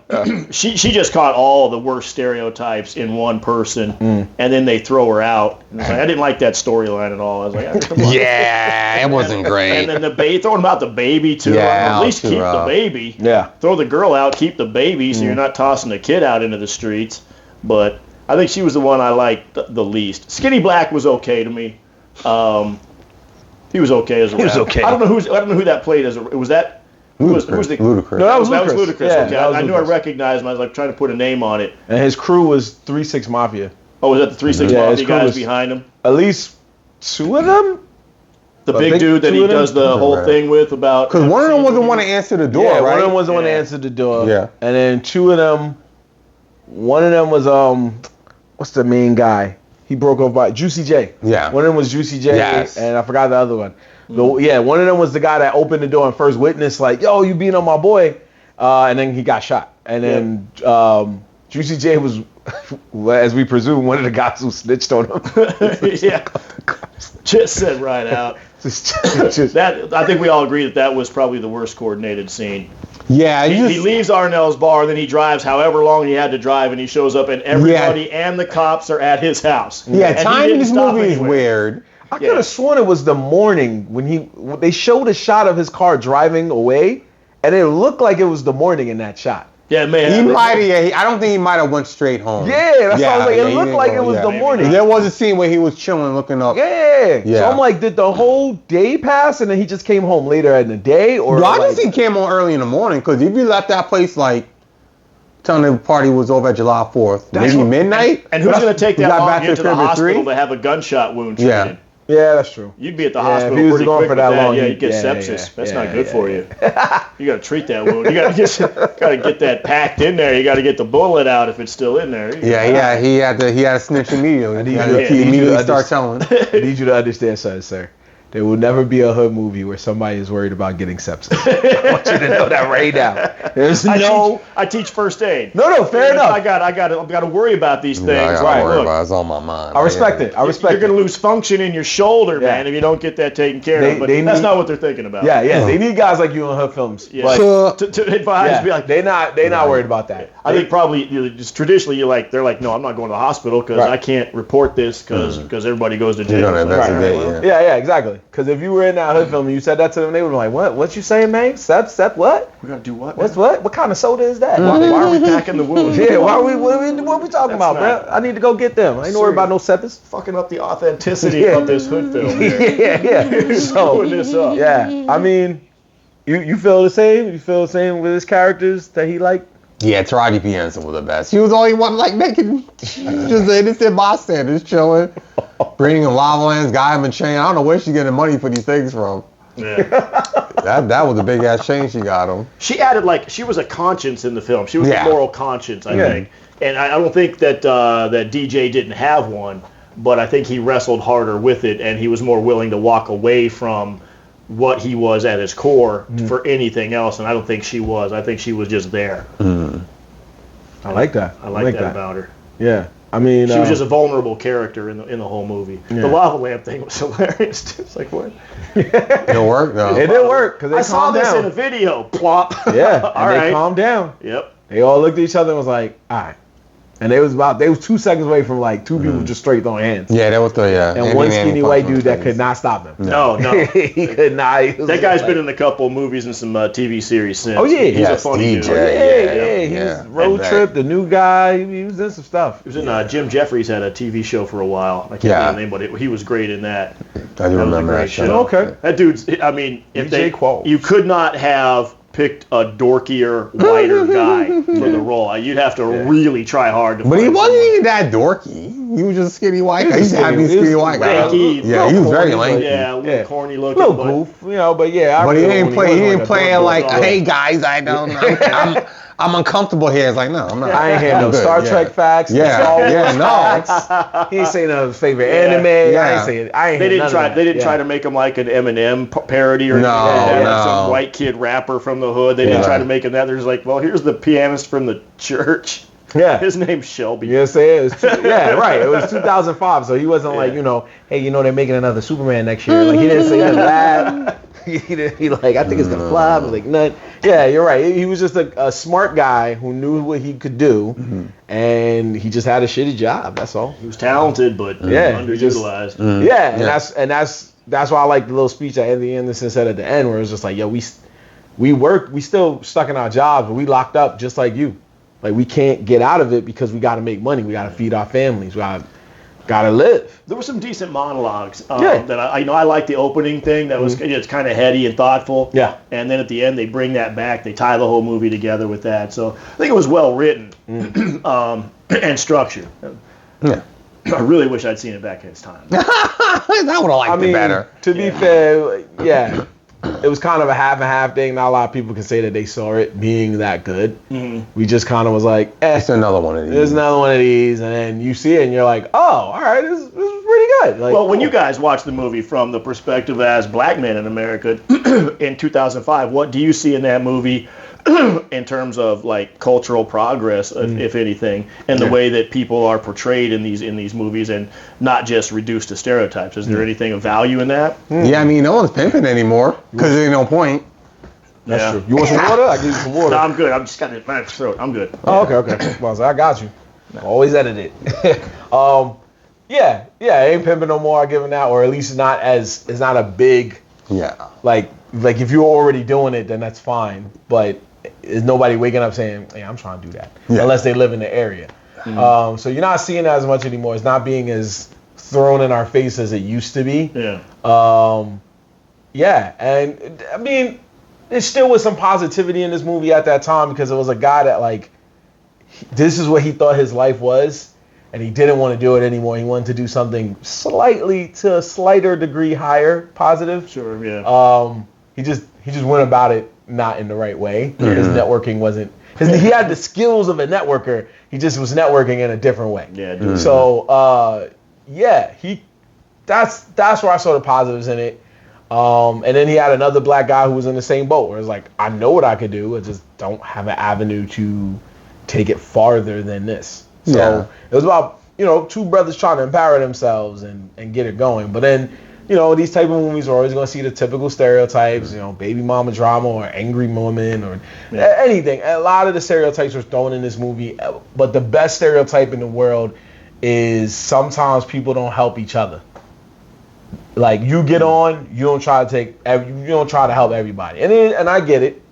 She just caught all the worst stereotypes in one person, and then they throw her out. And it's like, I didn't like that storyline at all. I was like, ah, come on. Yeah, it wasn't great. And then throwing about the baby too. Yeah, At least too keep rough. the baby. Yeah. Throw the girl out, keep the baby, so you're not tossing the kid out into the streets. But I think she was the one I liked the least. Skinny Black was okay to me. He was okay as a He was rapper. okay. I don't know who that played as a. Was that? Who was the? Ludacris. No, that was That was Ludacris. Ludacris. Yeah, Okay, that was I knew I Ludacris. recognized him. I was like trying to put a name on it. And his crew was 3-6 Mafia. Oh, was that the 3-6 Yeah, his Mafia crew guys was- behind him? At least two of them. The big dude that he does the whole thing with about. Because one of them was the one to answer the door, Yeah, right? one of them was the one that answered the door. Yeah. And then one of them was what's the main guy? He broke up by Juicy J. Yeah. One of them was Juicy J. Yes. And I forgot the other one. Yeah, one of them was the guy that opened the door and first witness, like, yo, you beating on my boy. And then he got shot. And then Juicy J was, as we presume, one of the guys who snitched on him. Yeah. Just said right out. That I think we all agree that was probably the worst coordinated scene. Yeah, he leaves Arnell's bar, then he drives however long he had to drive, and he shows up, and everybody and the cops are at his house. Yeah, and time in this movie is weird. I could have sworn it was the morning when they showed a shot of his car driving away, and it looked like it was the morning in that shot. Yeah, man. He might have. I don't think he might have went straight home. Yeah, that's what I was like. It looked like it was the morning. There was a scene where he was chilling, looking up. Yeah. So I'm like, did the whole day pass, and then he just came home later in the day, or? No, I just think he came on early in the morning. Because if you left that place like, telling the party was over at July 4th, maybe midnight. And who's going to take that long back to get to the hospital 3? to have a gunshot wound treated? Yeah, that's true. You'd be at the hospital if he was pretty going quick for with that that. long, Yeah, you'd get sepsis. That's not good for you. You got to treat that wound. You got to get that packed in there. You got to get the bullet out if it's still in there. Yeah, he had to snitch immediately. He immediately start telling. I need you to understand something, sir. There will never be a hood movie where somebody is worried about getting sepsis. I want you to know that right now. There's I teach first aid. No, fair enough. I got to worry about these things. I gotta worry about it. It's on my mind. I respect it. You're going to lose function in your shoulder, man, if you don't get that taken care of. But that's not what they're thinking about. Yeah. They need guys like you in hood films. Yeah. But, to advise, be like, they're not worried about that. I think probably just traditionally they're like, no, I'm not going to the hospital because I can't report this because everybody goes to jail. You're gonna investigate. Yeah, exactly. Because if you were in that hood film and you said that to them, they would be like, what? What you saying, man? Sep, what? We're gonna do what? What kind of soda is that? Why are we packing the wounds? Yeah, what are we talking about, bro? I need to go get them. I ain't worried about no sepsis. Fucking up the authenticity of this hood film. Yeah. So putting this up. Yeah, I mean, you feel the same? You feel the same with his characters that he liked? Yeah, Taraji P. Henson was the best. She was the only one like making just innocent bystanders chilling, bringing a lava lands, guy him a chain. I don't know where she's getting money for these things from. Yeah. That was a big ass chain she got him. She added she was a conscience in the film. She was a moral conscience, I think. And I don't think that that DJ didn't have one, but I think he wrestled harder with it, and he was more willing to walk away from what he was at his core for anything else, and I don't think she was. I think she was just there. I like that. I like that about her. Yeah. I mean, she was just a vulnerable character in the whole movie. Yeah. The lava lamp thing was hilarious too. It's like, what? It didn't work though. It didn't work because they calmed down. I saw this in a video. Plop. Yeah. All right. They calmed down. Yep. They all looked at each other and was like, all right. And they was 2 seconds away from two people just straight throwing hands. Yeah, that was And one skinny white dude that could not stop them. No. He could not. That guy's been in a couple movies and some TV series since. Oh yeah, he's a funny dude. Yeah. He was Road Trip, the new guy. He was in some stuff. He was in Jim Jeffries had a TV show for a while. I can't remember the name, but he was great in that. I do remember that show. Okay. That dude's. I mean, you could not have picked a dorkier, whiter guy for the role. You'd have to really try hard to. But he wasn't even that dorky. He was just a skinny white guy. He used to have these skinny white guys. Yeah, he was very lanky. Yeah, a little corny looking. A little goof, but yeah. But he didn't play like, hey guys, I don't know. I'm uncomfortable here. It's like, no, I'm not. I ain't had no Star Trek facts. No. He ain't saying no favorite anime. I ain't. They didn't try to make him like an Eminem parody or anything like that. Some white kid rapper from the hood. They didn't try to make him that. They're just like, well, here's the pianist from the church. Yeah. His name's Shelby. You know what I'm saying? It was 2005, so he wasn't like, hey, they're making another Superman next year. Like, he didn't say that. He I think it's gonna fly. I was like, none. Yeah, you're right. He was just a smart guy who knew what he could do, and he just had a shitty job. That's all. He was talented, but underutilized. And that's why I like the little speech that Anthony Anderson said at the end, where it was just like, yo, we still stuck in our jobs, but we locked up just like you. Like, we can't get out of it because we got to make money. We got to feed our families. We gotta live. There were some decent monologues that I like the opening thing that was it's kind of heady and thoughtful. Yeah. And then at the end they bring that back. They tie the whole movie together with that. So I think it was well written and structured. Yeah. I really wish I'd seen it back in its time. I would have liked it better. To be fair, yeah, it was kind of a half and half thing. Not a lot of people can say that they saw it being that good. Mm-hmm. We just kind of was like, It's another one of these. there's another one of these, and then you see it and you're like, oh, all right, this is pretty good. Like, Well, when you guys watch the movie from the perspective as black men in America in 2005, what do you see in that movie in terms of like cultural progress, if anything, and the way that people are portrayed in these movies and not just reduced to stereotypes? Is there anything of value in that? Yeah, I mean, no one's pimping anymore because there's no point. That's true. You want some water? I give you some water. No, I'm good. I'm just got it in my throat. I'm good. Oh, okay. Well, so I got you. Always edit it. Yeah, it ain't pimping no more. I give it that, or at least it's not a big like if you're already doing it, then that's fine. But is nobody waking up saying, "Hey, I'm trying to do that," unless they live in the area. Mm-hmm. So you're not seeing it as much anymore. It's not being as thrown in our face as it used to be. And I mean, there still was some positivity in this movie at that time because it was a guy that like this is what he thought his life was. And he didn't want to do it anymore. He wanted to do something slightly to a slighter degree higher positive. Sure, yeah. He just went about it not in the right way. Mm-hmm. His networking wasn't. He had the skills of a networker. He just was networking in a different way. Yeah. Mm-hmm. So that's where I saw the positives in it. And then he had another black guy who was in the same boat. Where it's like, I know what I could do. I just don't have an avenue to take it farther than this. So it was about, two brothers trying to empower themselves and get it going. But then, these type of movies are always going to see the typical stereotypes, baby mama drama or angry woman or anything. A lot of the stereotypes were thrown in this movie. But the best stereotype in the world is sometimes people don't help each other. Like you get on, you don't try to help everybody. And I get it.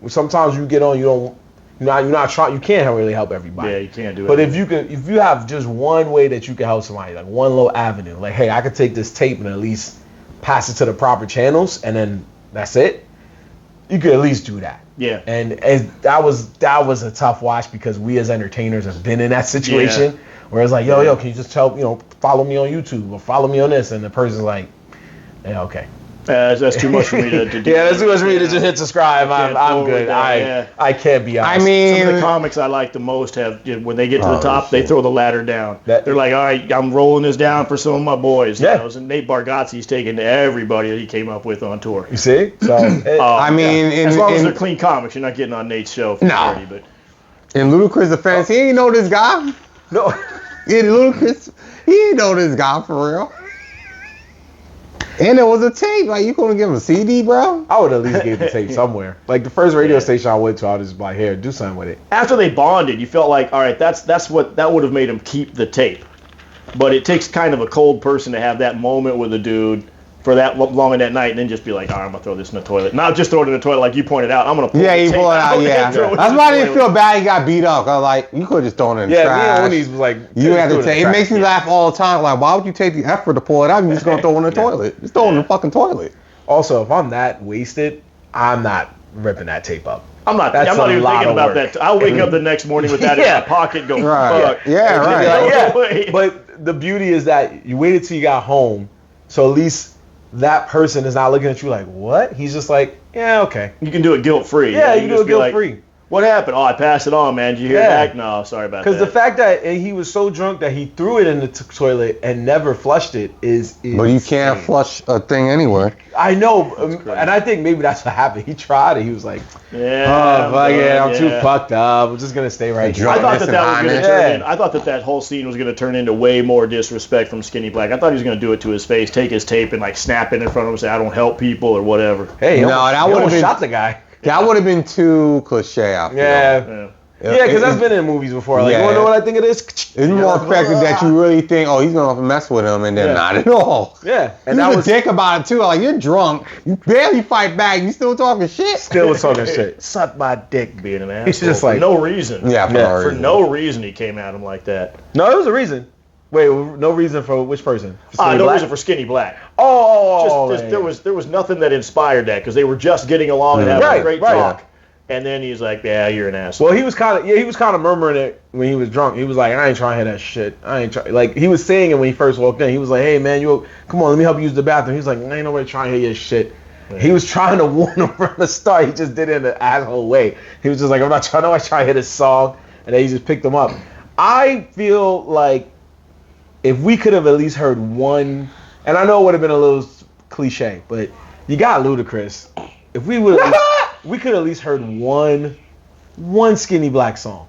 Sometimes you get on, you're not trying. You can't really help everybody. Yeah, you can't do it. But if you have just one way that you can help somebody, like one little avenue, like hey, I could take this tape and at least pass it to the proper channels, and then that's it. You could at least do that. Yeah. And that was a tough watch because we as entertainers have been in that situation where it's like, yo, can you just follow me on YouTube or follow me on this, and the person's like, yeah, okay. That's too much for me to do. Yeah, that's too much for me to just hit subscribe. I'm good. I can't be honest. I mean, some of the comics I like the most have, when they get to the top, they throw the ladder down. They're like, all right, I'm rolling this down for some of my boys. Yeah. And Nate Bargatze's taking everybody that he came up with on tour. You see? So I mean, as long as they're clean comics, you're not getting on Nate's show for charity. But in Ludacris' defense, he ain't know this guy. No. In Ludacris, he ain't know this guy for real. And there was a tape. Like, you couldn't give him a CD, bro? I would at least give the tape somewhere. Like, the first radio station I went to, I was just like, here, do something with it. After they bonded, you felt like, all right, that would have made him keep the tape. But it takes kind of a cold person to have that moment with a dude for that long in that night and then just be like, all right, I'm going to throw this in the toilet. Not just throw it in the toilet like you pointed out. I'm going to pull the tape out. Yeah. That's why I didn't feel bad he got beat up. I was like, you could have just thrown it in the trash. Yeah, me and Oni's was like, you had to take it. Makes me laugh all the time. Like, why would you take the effort to pull it out? You're just going to throw it in the toilet. Just throw it in the fucking toilet. Also, if I'm that wasted, I'm not ripping that tape up. I'm not even thinking about that. I'll wake up the next morning with that in my pocket and go, fuck. Yeah, right. Like, but the beauty is that you waited till you got home, so at least that person is not looking at you like, what? He's just like, yeah, okay. You can do it guilt-free. Yeah, you can do it guilt-free. What happened? Oh, I passed it on, man. Did you hear back? No, sorry about that. Because the fact that he was so drunk that he threw it in the toilet and never flushed it is But you can't flush a thing anywhere. I know, and I think maybe that's what happened. He tried it. He was like, I'm too fucked up. I'm just gonna stay right here. I thought that was gonna turn in. I thought that whole scene was gonna turn into way more disrespect from Skinny Black. I thought he was gonna do it to his face, take his tape and like snap it in front of him, and say I don't help people or whatever. Hey, that would have shot the guy. That would have been too cliche, I feel. Yeah, because that's been in movies before. Like, you want to know what I think of this? It's more effective that you really think, he's going to mess with him, and then not at all. Yeah. And that was a dick about it, too. Like, you're drunk. You barely fight back. You still talking shit. Still was talking shit. Suck my dick, being an asshole. He's just like, for no reason. Yeah, for no reason he came at him like that. No, there was a reason. Wait, no reason for which person? No reason for Skinny Black. There was nothing that inspired that because they were just getting along and having a great talk. And then he's like, yeah, you're an asshole. Well, he was kind of murmuring it when he was drunk. He was like, I ain't trying to hear that shit. I ain't trying. Like, he was saying it when he first walked in. He was like, hey, man, come on, let me help you use the bathroom. He was like, ain't nobody trying to hear your shit. Yeah. He was trying to warn him from the start. He just did it in an asshole way. He was just like, I'm not trying to hear this song. And then he just picked him up. I feel like if we could have at least heard one, and I know it would have been a little cliche, but you got Ludacris. If we would have, we could have at least heard one Skinny Black song.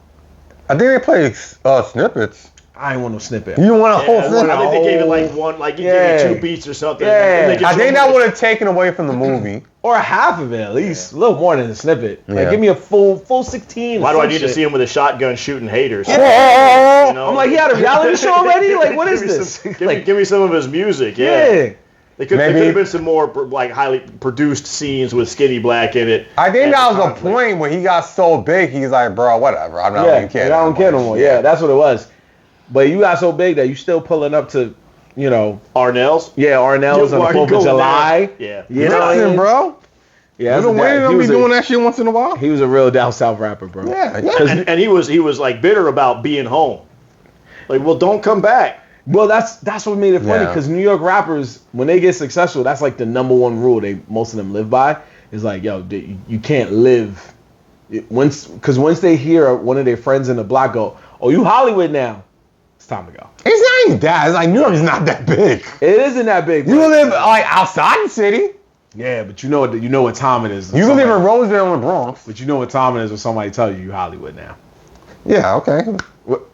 I think they played snippets. I ain't want no snippet. You don't want a whole snippet? I think they gave it like one, like you gave it 2 beats or something. Yeah. I think that would have taken away from the movie. Or a half of it at least. A little more than a snippet. Yeah. Like, give me a full 16. Why do I need to see him with a shotgun shooting haters? Yeah. You know? I'm like, he had a reality show already? Like, what is this? Give me some of his music, yeah. There could have been some more like highly produced scenes with Skinny Black in it. I think that was the point when he got so big, he's like, bro, whatever. I'm not even kidding. I don't care no more. Yeah, that's what it was. But you got so big that you still pulling up to, Arnell's? Yeah, Arnell's on the 4th of July. Yeah. You know what I mean? Bro. Yeah, I've been waiting on me doing that shit once in a while. He was a real down south rapper, bro. Yeah. And he was like bitter about being home. Like, well, don't come back. Well, that's what made it funny, because New York rappers, when they get successful, that's like the number one rule most of them live by. Is like, yo, you can't live. Once they hear one of their friends in the block go, oh, you Hollywood now. It's time to go. It's not even that. It's like New York is not that big. It isn't that big. You live like outside the city. Yeah, but you know what time it is. You can live in Roseville in the Bronx. But you know what time it is when somebody tell you Hollywood now. Yeah, okay.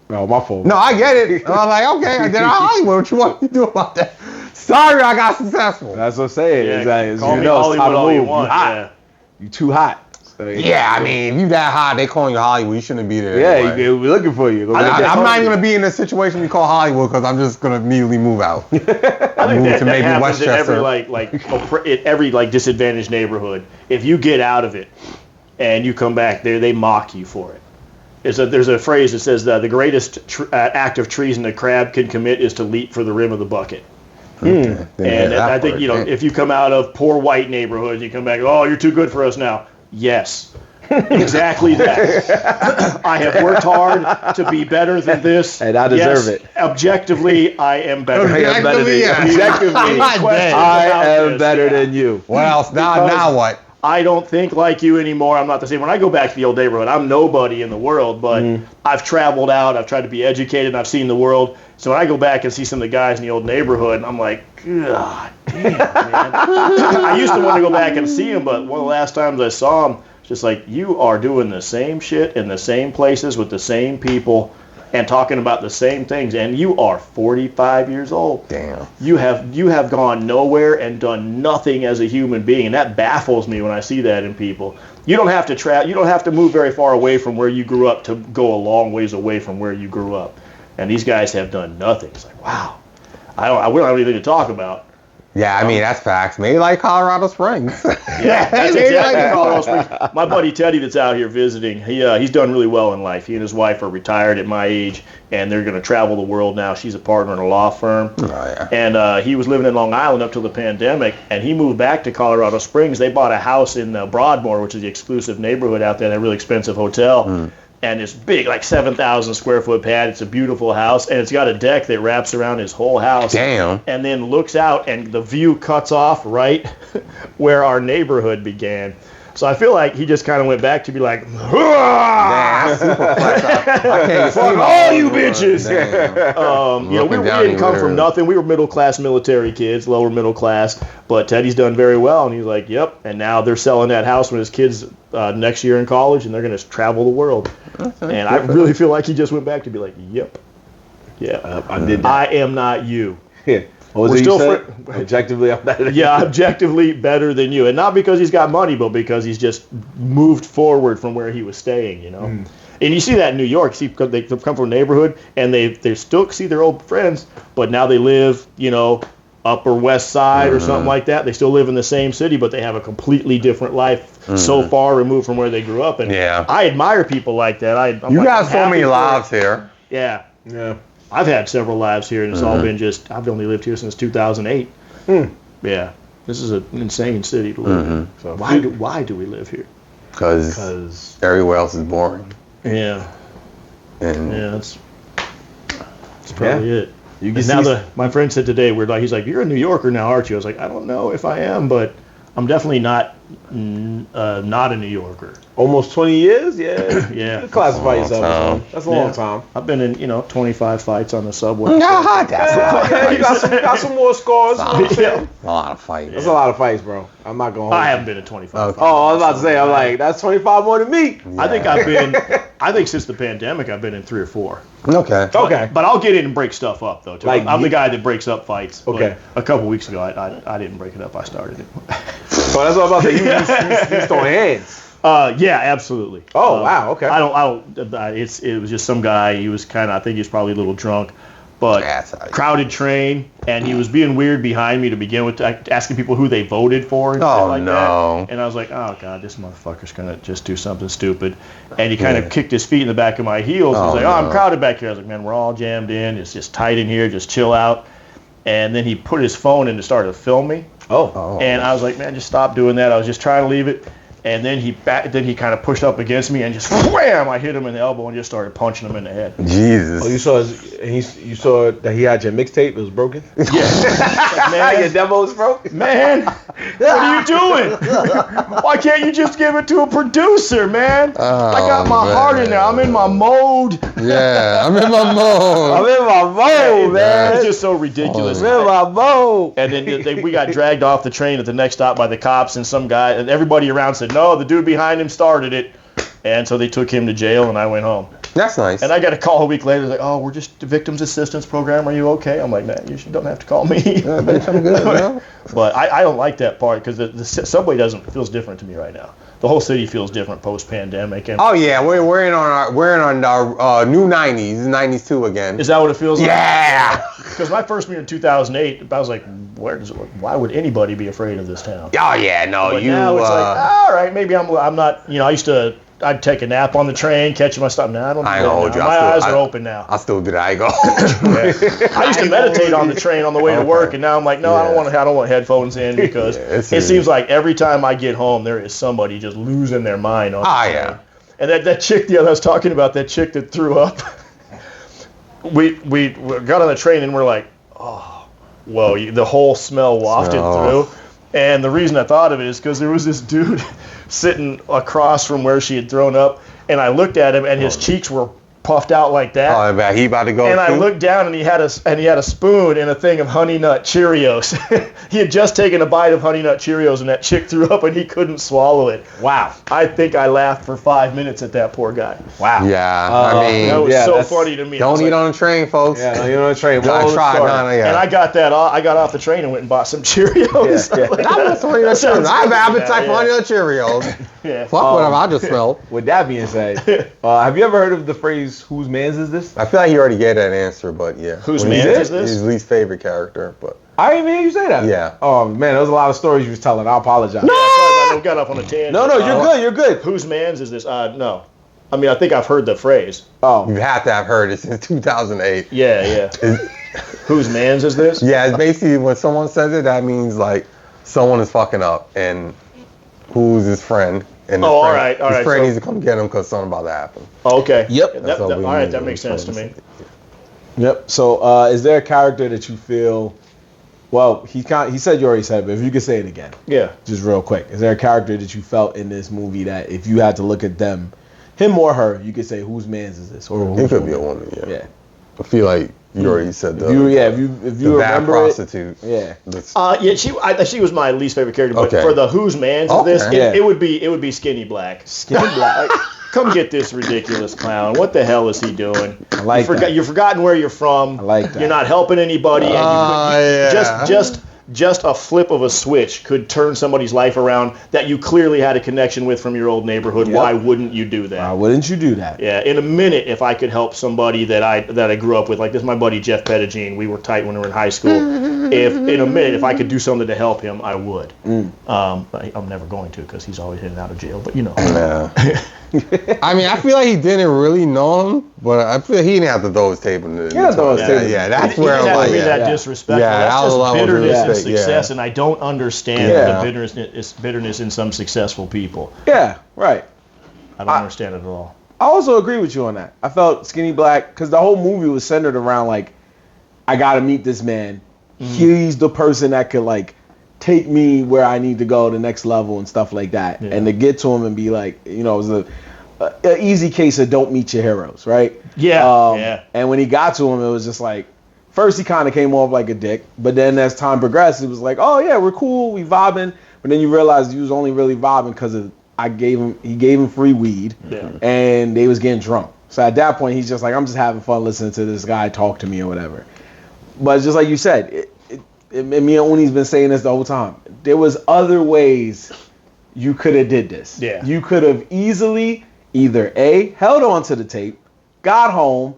No, my fault. No, I get it. I'm like, okay, then I'm Hollywood. What you want me to do about that? Sorry, I got successful. That's what I'm saying. Yeah, call me Hollywood all you want. You too hot. So, yeah, I mean, if you that hot, they calling you Hollywood. You shouldn't be there. Yeah, anyway. we're looking for you. I'm not even gonna be in a situation we call Hollywood because I'm just gonna immediately move out. I think that happens in every disadvantaged neighborhood. If you get out of it and you come back there, they mock you for it. There's a phrase that says that the greatest act of treason a crab can commit is to leap for the rim of the bucket. Okay. And I think, if you come out of poor white neighborhoods, you come back, oh, you're too good for us now. Yes, exactly that. I have worked hard to be better than this. And I deserve it. Objectively, I am better. I am better than you. Objectively, I am better than you. What else? Now what? I don't think like you anymore. I'm not the same. When I go back to the old neighborhood, I'm nobody in the world, but I've traveled out. I've tried to be educated. And I've seen the world. So when I go back and see some of the guys in the old neighborhood, I'm like, God damn, man. I used to want to go back and see them, but one of the last times I saw them, just like, you are doing the same shit in the same places with the same people and talking about the same things, and you are 45 years old. Damn. You have gone nowhere and done nothing as a human being, and that baffles me when I see that in people. You don't have to you don't have to move very far away from where you grew up to go a long ways away from where you grew up. And these guys have done nothing. It's like, wow. We don't have anything to talk about. Yeah, I mean, that's facts. Maybe like Colorado Springs. Yeah, that's exactly Colorado Springs. My buddy Teddy that's out here visiting, he's done really well in life. He and his wife are retired at my age, and they're going to travel the world now. She's a partner in a law firm. Oh, yeah. And he was living in Long Island up till the pandemic, and he moved back to Colorado Springs. They bought a house in Broadmoor, which is the exclusive neighborhood out there, in a really expensive hotel. And it's big, like 7,000 square foot pad. It's a beautiful house, and it's got a deck that wraps around his whole house. Damn. And then looks out, and the view cuts off right where our neighborhood began. So I feel like he just kind of went back to be like, fuck all you bitches. We didn't come from nothing. We were middle class military kids, lower middle class. But Teddy's done very well, and he's like, yep. And now they're selling that house when his kids next year in college, and they're going to travel the world. And I really feel like he just went back to be like, yep, yeah, I did that. I am not you. Yeah. What was objectively, I'm better than you. Yeah, objectively better than you. And not because he's got money, but because he's just moved forward from where he was staying, And you see that in New York. See, they come from a neighborhood, and they still see their old friends, but now they live, Upper West Side or something like that. They still live in the same city, but they have a completely different life so far removed from where they grew up. And I admire people like that. You got so many lives here. Yeah. Yeah. I've had several lives here, and it's all been I've only lived here since 2008. Yeah. This is an insane city to live in. So why do we live here? Because everywhere else is boring. Yeah. And That's probably it. You can And see now my friend said today, he's like, you're a New Yorker now, aren't you? I was like, I don't know if I am, but I'm definitely not a New Yorker. almost 20 years. Yeah. Yeah. You classify That's a yourself long as time. one. That's a long time. I've been in, 25 fights on the subway. that's Yeah, you got some more scores. You know what I'm saying? a lot of fights. That's a lot of fights, bro. I'm not gonna hold I you. haven't been in 25 Okay. fights. Oh, I was about to say, I'm like, that's 25 more than me. I think since the pandemic, I've been in 3 or 4. Okay. Okay. But I'll get in and break stuff up, though. Too. Like I'm the you- guy that breaks up fights. but Okay. A couple weeks ago, I didn't break it up. I started it. So that's what I'm about to say. You throwing hands. Yeah, absolutely. Oh, wow, okay. I don't. It was just some guy. He was I think he was probably a little drunk, but crowded train, and he was being weird behind me to begin with, asking people who they voted for and shit like that. And I was like, oh god, this motherfucker's gonna just do something stupid. And he kind of kicked his feet in the back of my heels. He's like, I'm crowded back here. I was like, man, we're all jammed in. It's just tight in here. Just chill out. And then he put his phone in and started to film me. Oh. And I was like, man, just stop doing that. I was just trying to leave it. And then he kind of pushed up against me and just wham! I hit him in the elbow and just started punching him in the head. Jesus. Oh, you saw that he had your mixtape? It was broken? Yeah. Man, Your demo was broken? man, what are you doing? Why can't you just give it to a producer, man? I got my heart in there. I'm in my mode. Yeah, I'm in my mode. I'm in my mode, man. It's just so ridiculous. I'm in my mode. And then we got dragged off the train at the next stop by the cops, and some guy, and everybody around said, no, the dude behind him started it. And so they took him to jail, and I went home. That's nice. And I got a call a week later, like, oh, we're just the victims assistance program. Are you okay? I'm like, man, you don't have to call me. Yeah, bitch, I'm good, man. But I don't like that part because the subway feels different to me right now. The whole city feels different post-pandemic. And Oh yeah, we're in on our new 90s, 92 again. is that what it feels like? Yeah. Because my first meeting in 2008, I was like, why would anybody be afraid of this town? Oh yeah, no, But you. now it's like, all right, maybe I'm not. I'd take a nap on the train, catch my stuff. Now I don't do I that ain't hold now. you. My eyes are open now. I still do that. I go. I used to meditate on the train on the way to work, and now I'm like, no, I don't want headphones in because it seems like every time I get home, there is somebody just losing their mind on the train. Yeah. And that chick I was talking about, that chick that threw up, we got on the train and we're like, oh, whoa, the whole smell wafted through. And the reason I thought of it is because there was this dude sitting across from where she had thrown up, and I looked at him, and his cheeks were puffed out like that. Oh, man, he about to go. And I looked down, and he had a spoon and a thing of Honey Nut Cheerios. He had just taken a bite of Honey Nut Cheerios, and that chick threw up, and he couldn't swallow it. Wow. I think I laughed for 5 minutes at that poor guy. Wow. Yeah, I mean, That was so that's- funny to me. I don't was eat like, on the train, folks. Yeah, no, you're on the train. I tried. and I got that. I got off the train and went and bought some Cheerios. Yeah, yeah. Like, I want some Honey Nut that sounds Cheerios. I have an good. appetite for Yeah, Honey Nut Cheerios. yeah. Fuck whatever I just smelled. With that being said, have you ever heard of the phrase, whose man's is this? I feel like you already gave that answer, but yeah. Whose When he man did, is this? His least favorite character, but. I didn't even hear you say that. Yeah. Oh, man, there was a lot of stories you was telling. I apologize. Sorry, I got off on a tangent. No, you're good. Whose man's is this? No. I mean, I think I've heard the phrase. Oh. You have to have heard it since 2008. Yeah. Whose man's is this? Yeah, it's basically when someone says it, that means like someone is fucking up, and who's his friend? And his all friend, right. His friend So- needs to come get him because something about to happen. Oh, okay. Yep. That's all All we right, need that to makes sense to me. explain. Yep. So, is there a character that you feel? Well, he said you already said it, but if you could say it again, Yeah. just real quick, is there a character that you felt in this movie that if you had to look at them, him or her, you could say whose man's is this, or It whose could be a woman? woman, yeah. Yeah. I feel like you already said that. If you bad remember prostitute. Yeah. She was my least favorite character, but Okay. for the whose man's is Okay. this, Yeah. it would be Skinny Black. Skinny Black. Like, come get this ridiculous clown. What the hell is he doing? I like that. You've forgotten where you're from. I like that. You're not helping anybody. And yeah. just a flip of a switch could turn somebody's life around that you clearly had a connection with from your old neighborhood. Yep. Why wouldn't you do that? Why wouldn't you do that? Yeah, in a minute, if I could help somebody that I grew up with, like this, my buddy Jeff Pettigene, we were tight when we were in high school. If I could do something to help him, I would. I'm never going to because he's always in and out of jail. But you know. Yeah. I mean, I feel like he didn't really know him, but I feel like he didn't have to throw his table in the didn't throw his table. Yeah, that's He where didn't I'm have like, to be that yeah. disrespectful. Yeah, That's that was a just level of bitterness disrespect. it, success, yeah. and I don't understand Yeah. the bitterness in some successful people. Yeah, right. I don't understand it at all. I also agree with you on that. I felt Skinny Black, because the whole movie was centered around, like, I got to meet this man. He's the person that could, like, take me where I need to go, the next level and stuff like that. Yeah. And to get to him and be like, you know, it was an easy case of don't meet your heroes, right? Yeah. And when he got to him, it was just like, first he kind of came off like a dick, but then as time progressed, it was like, oh yeah, we're cool, we vibing. But then you realize he was only really vibing because he gave him free weed, and they was getting drunk. So at that point, he's just like, I'm just having fun listening to this guy talk to me or whatever. But just like you said, me and Uni's been saying this the whole time. There was other ways you could have did this. Yeah. You could have easily either A, held on to the tape, got home,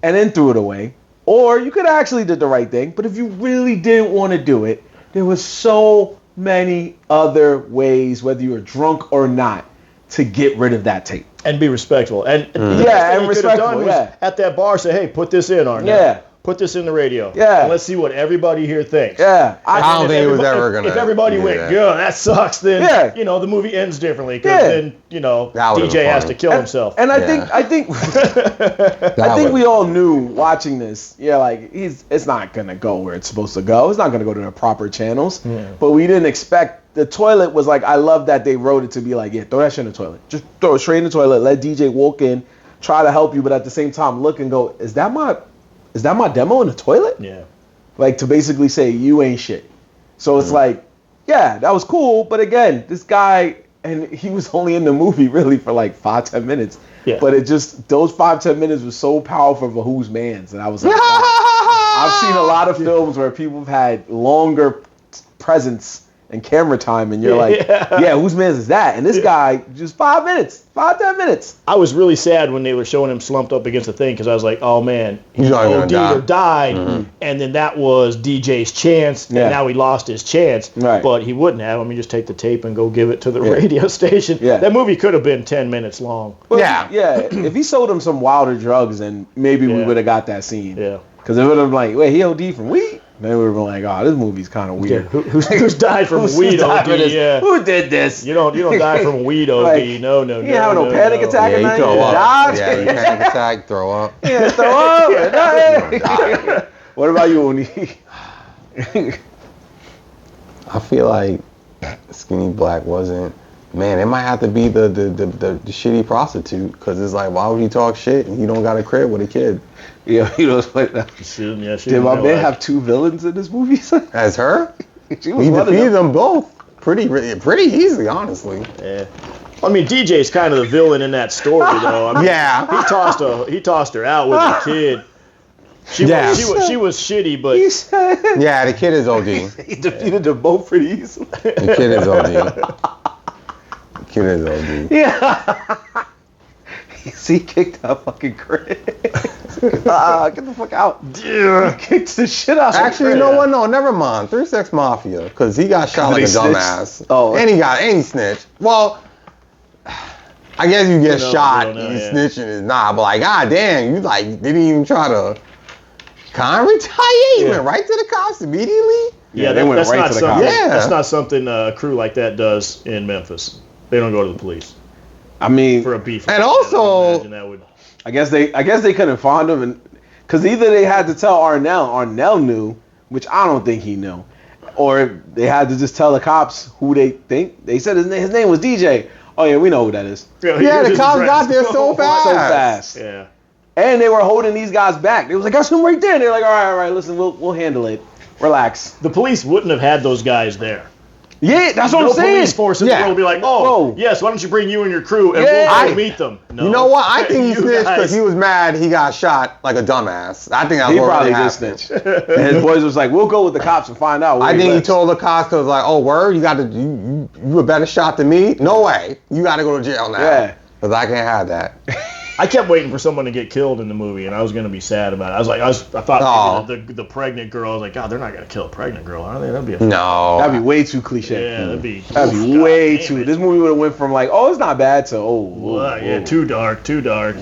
and then threw it away, or you could have actually did the right thing. But if you really didn't want to do it, there was so many other ways, whether you were drunk or not, to get rid of that tape. And be respectful. And the best thing and you could have done respectful, was at that bar say, hey, put this in, Arnett. Yeah. Put this in the radio. Yeah. And let's see what everybody here thinks. Yeah. I don't think it was ever If gonna everybody do went, that. yeah, that sucks, then, Yeah. you know, the movie ends differently. Because Yeah. then, you know, That would've DJ been has funny. to kill himself. And I Yeah. think we all knew watching this, like it's not gonna go where it's supposed to go. It's not gonna go to the proper channels. But we didn't expect the toilet was like, I love that they wrote it to be like, yeah, throw that shit in the toilet. Just throw it straight in the toilet. Let DJ walk in, try to help you, but at the same time look and go, is that my demo in the toilet? Yeah. Like to basically say you ain't shit. So it's like, yeah, that was cool, but again, this guy, and he was only in the movie really for like 5-10 minutes. Yeah. But it just, those 5-10 minutes was so powerful for whose man's, and I was like, wow. I've seen a lot of films where people have had longer presence and camera time, and you're like, yeah, whose man's is that? And this guy, just 5 minutes, 5-10 minutes. I was really sad when they were showing him slumped up against the thing because I was like, oh man, he He's not gonna OD'd die. or died, and then that was DJ's chance, and Yeah. now he lost his chance. Right. But he wouldn't have. I mean, just take the tape and go give it to the radio station. Yeah. That movie could have been 10 minutes long. But Yeah. if he sold him some wilder drugs, then maybe we Yeah. would have got that scene. Yeah. Because it would have been like, wait, he OD from weed? Then we would have been like, oh, this movie's kind of weird. Who's died from Who's weed died OD? for this? Yeah. Who did this? You don't die from weed OD. Like, no. You ain't having no panic attack Yeah, or you nothing? throw up. Dodge? Yeah, you panic attack, throw up. Yeah, throw up. What about you, Oni? I feel like Skinny Black wasn't. Man, it might have to be the shitty prostitute, because it's like, why would he talk shit and he don't got a crib with a kid? Yeah, you know, it's like that. She Did my man have two villains in this movie? As her? She was He one of defeated them. them both pretty easy, honestly. Yeah. I mean, DJ's kind of the villain in that story, though. I mean, Yeah. He tossed her out with the kid. She was shitty, but He said Yeah, the kid is OD. he defeated them both pretty easily. The kid is OD. The kid is OD. Yeah. He kicked that fucking crib. Get the fuck out. He kicked the shit out. Actually, you know what? No, never mind. 3 6 Mafia, because he got shot like a Comedy dumbass. Oh. And he snitched. Well, I guess you get shot, we don't know, you yeah. snitching is not. But like, god damn, you like didn't even try to kind of retaliate. You went right to the cops immediately. Yeah, they went that's right not to the something. cops. Yeah. That's not something a crew like that does in Memphis. They don't go to the police I mean, for a beef. And like that. also- I imagine that would. I guess they couldn't find him, and because either they had to tell Arnell knew, which I don't think he knew, or they had to just tell the cops who they think. They said his name was DJ. Oh yeah, we know who that is. Yeah, the cops got there so fast. So fast. Yeah. And they were holding these guys back. They was like, that's him right there. And they're like, all right, listen, we'll handle it. Relax. The police wouldn't have had those guys there. Yeah, that's what No I'm saying. police force in the Yeah. world would be like, oh, Whoa. yes, why don't you bring you and your crew and Yeah. we'll go meet them. No. You know what? I think he You snitched because guys- he was mad he got shot like a dumbass. I think that's He what probably really did happened. snitch. And his boys was like, we'll go with the cops and find out. Where I think he lives. told the cops because like, oh word, you got to you a better shot than me. No way, you got to go to jail now. Yeah. Because I can't have that. I kept waiting for someone to get killed in the movie, and I was going to be sad about it. I thought Aw. the pregnant girl. I was like, God, they're not going to kill a pregnant girl, are they? That'd be a No. That'd be way too cliche. yeah, that'd be way God too. damn it. This movie would have went from like, oh, it's not bad to Yeah, too dark.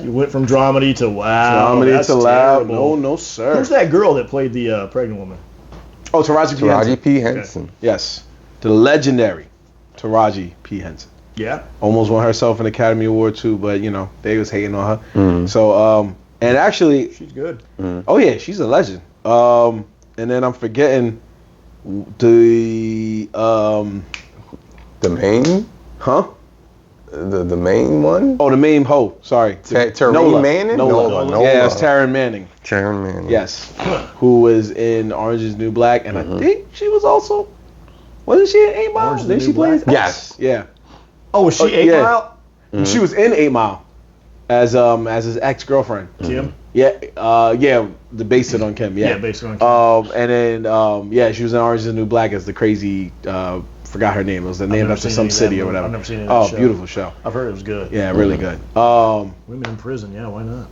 You went from dramedy to wow. Comedy that's to loud. terrible. No, sir. Who's that girl that played the pregnant woman? Oh, Taraji P. Henson. Taraji P. Henson. Yes. The legendary Taraji P. Henson. Yeah. Almost won herself an Academy Award too, but you know, they was hating on her. Mm-hmm. So, and actually, She's good. oh yeah, she's a legend. And then I'm forgetting the main? huh? The main one? Oh, the main hoe. Sorry. Taryn Manning? Nola. Yeah, it's Taryn Manning. Taryn Manning. Yes. Who was in Orange is the New Black, and I think she was also, wasn't she in 8 Mile? Orange is the Didn't New she play Black? as X? Yes. Yeah. Oh, was she 8 yeah. Mile? She was in 8 Mile as his ex-girlfriend. Kim? Yeah, yeah, based it on Kim, yeah. Yeah, based on Kim. And then, yeah, she was in Orange is the New Black as the crazy, forgot her name. It was the name never after seen some any of city that or movie. whatever. I've never seen any of that Oh, show. beautiful show. I've heard it was good. Yeah, really good. Women in prison, yeah, why not?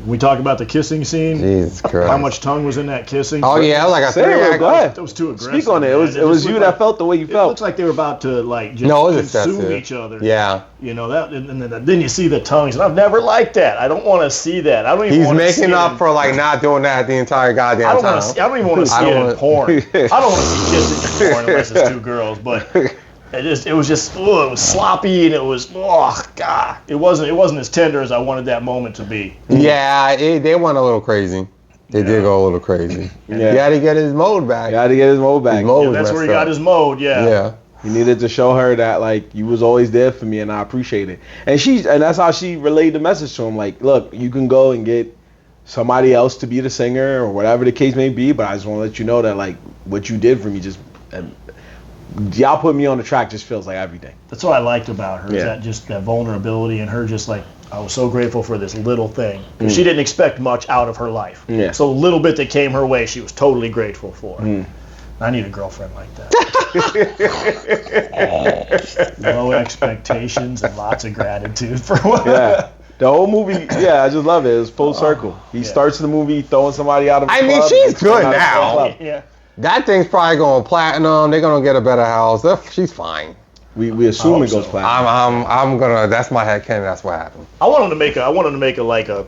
We talk about the kissing scene. Jesus Christ. How much tongue was in that kissing? Oh, yeah, like a Say it, three-act. go ahead. It was too aggressive. Speak on it. Man. It was just you looked that like- felt the way you It felt. looks like they were about to like just No, it was consume excessive. each other. Yeah. You know that, and then you see the tongues, and I've never liked that. I don't want to see that. I don't even. He's want to see making it up in- for like not doing that the entire goddamn I don't time. want to. I don't even want to see I it don't in wanna- porn. I don't want to see kissing in porn unless it's two girls. But it was just, it was sloppy, and it was, oh god, it wasn't as tender as I wanted that moment to be. Yeah, they went a little crazy. They did go a little crazy. Yeah. He had to get his mode back. Got to get his mode back. His mode was That's where he messed got up. his mode. Yeah. Yeah. He needed to show her that like you was always there for me and I appreciate it. And that's how she relayed the message to him. Like, look, you can go and get somebody else to be the singer or whatever the case may be, but I just want to let you know that like what you did for me just y'all put me on the track just feels like everything. That's what I liked about her. Yeah. Is that vulnerability and her just like, I was so grateful for this little thing. She didn't expect much out of her life. Yeah. So the little bit that came her way, she was totally grateful for. I need a girlfriend like that. Low expectations and lots of gratitude for what. Yeah. The whole movie, yeah, I just love it. It was full circle. He starts the movie throwing somebody out of a I mean, club, she's and someone good out of a now. club. Yeah. That thing's probably going platinum. They're gonna get a better house. She's fine. We assume hope it goes so. platinum. I'm gonna. That's my headcanon. That's what happened. I want him to make a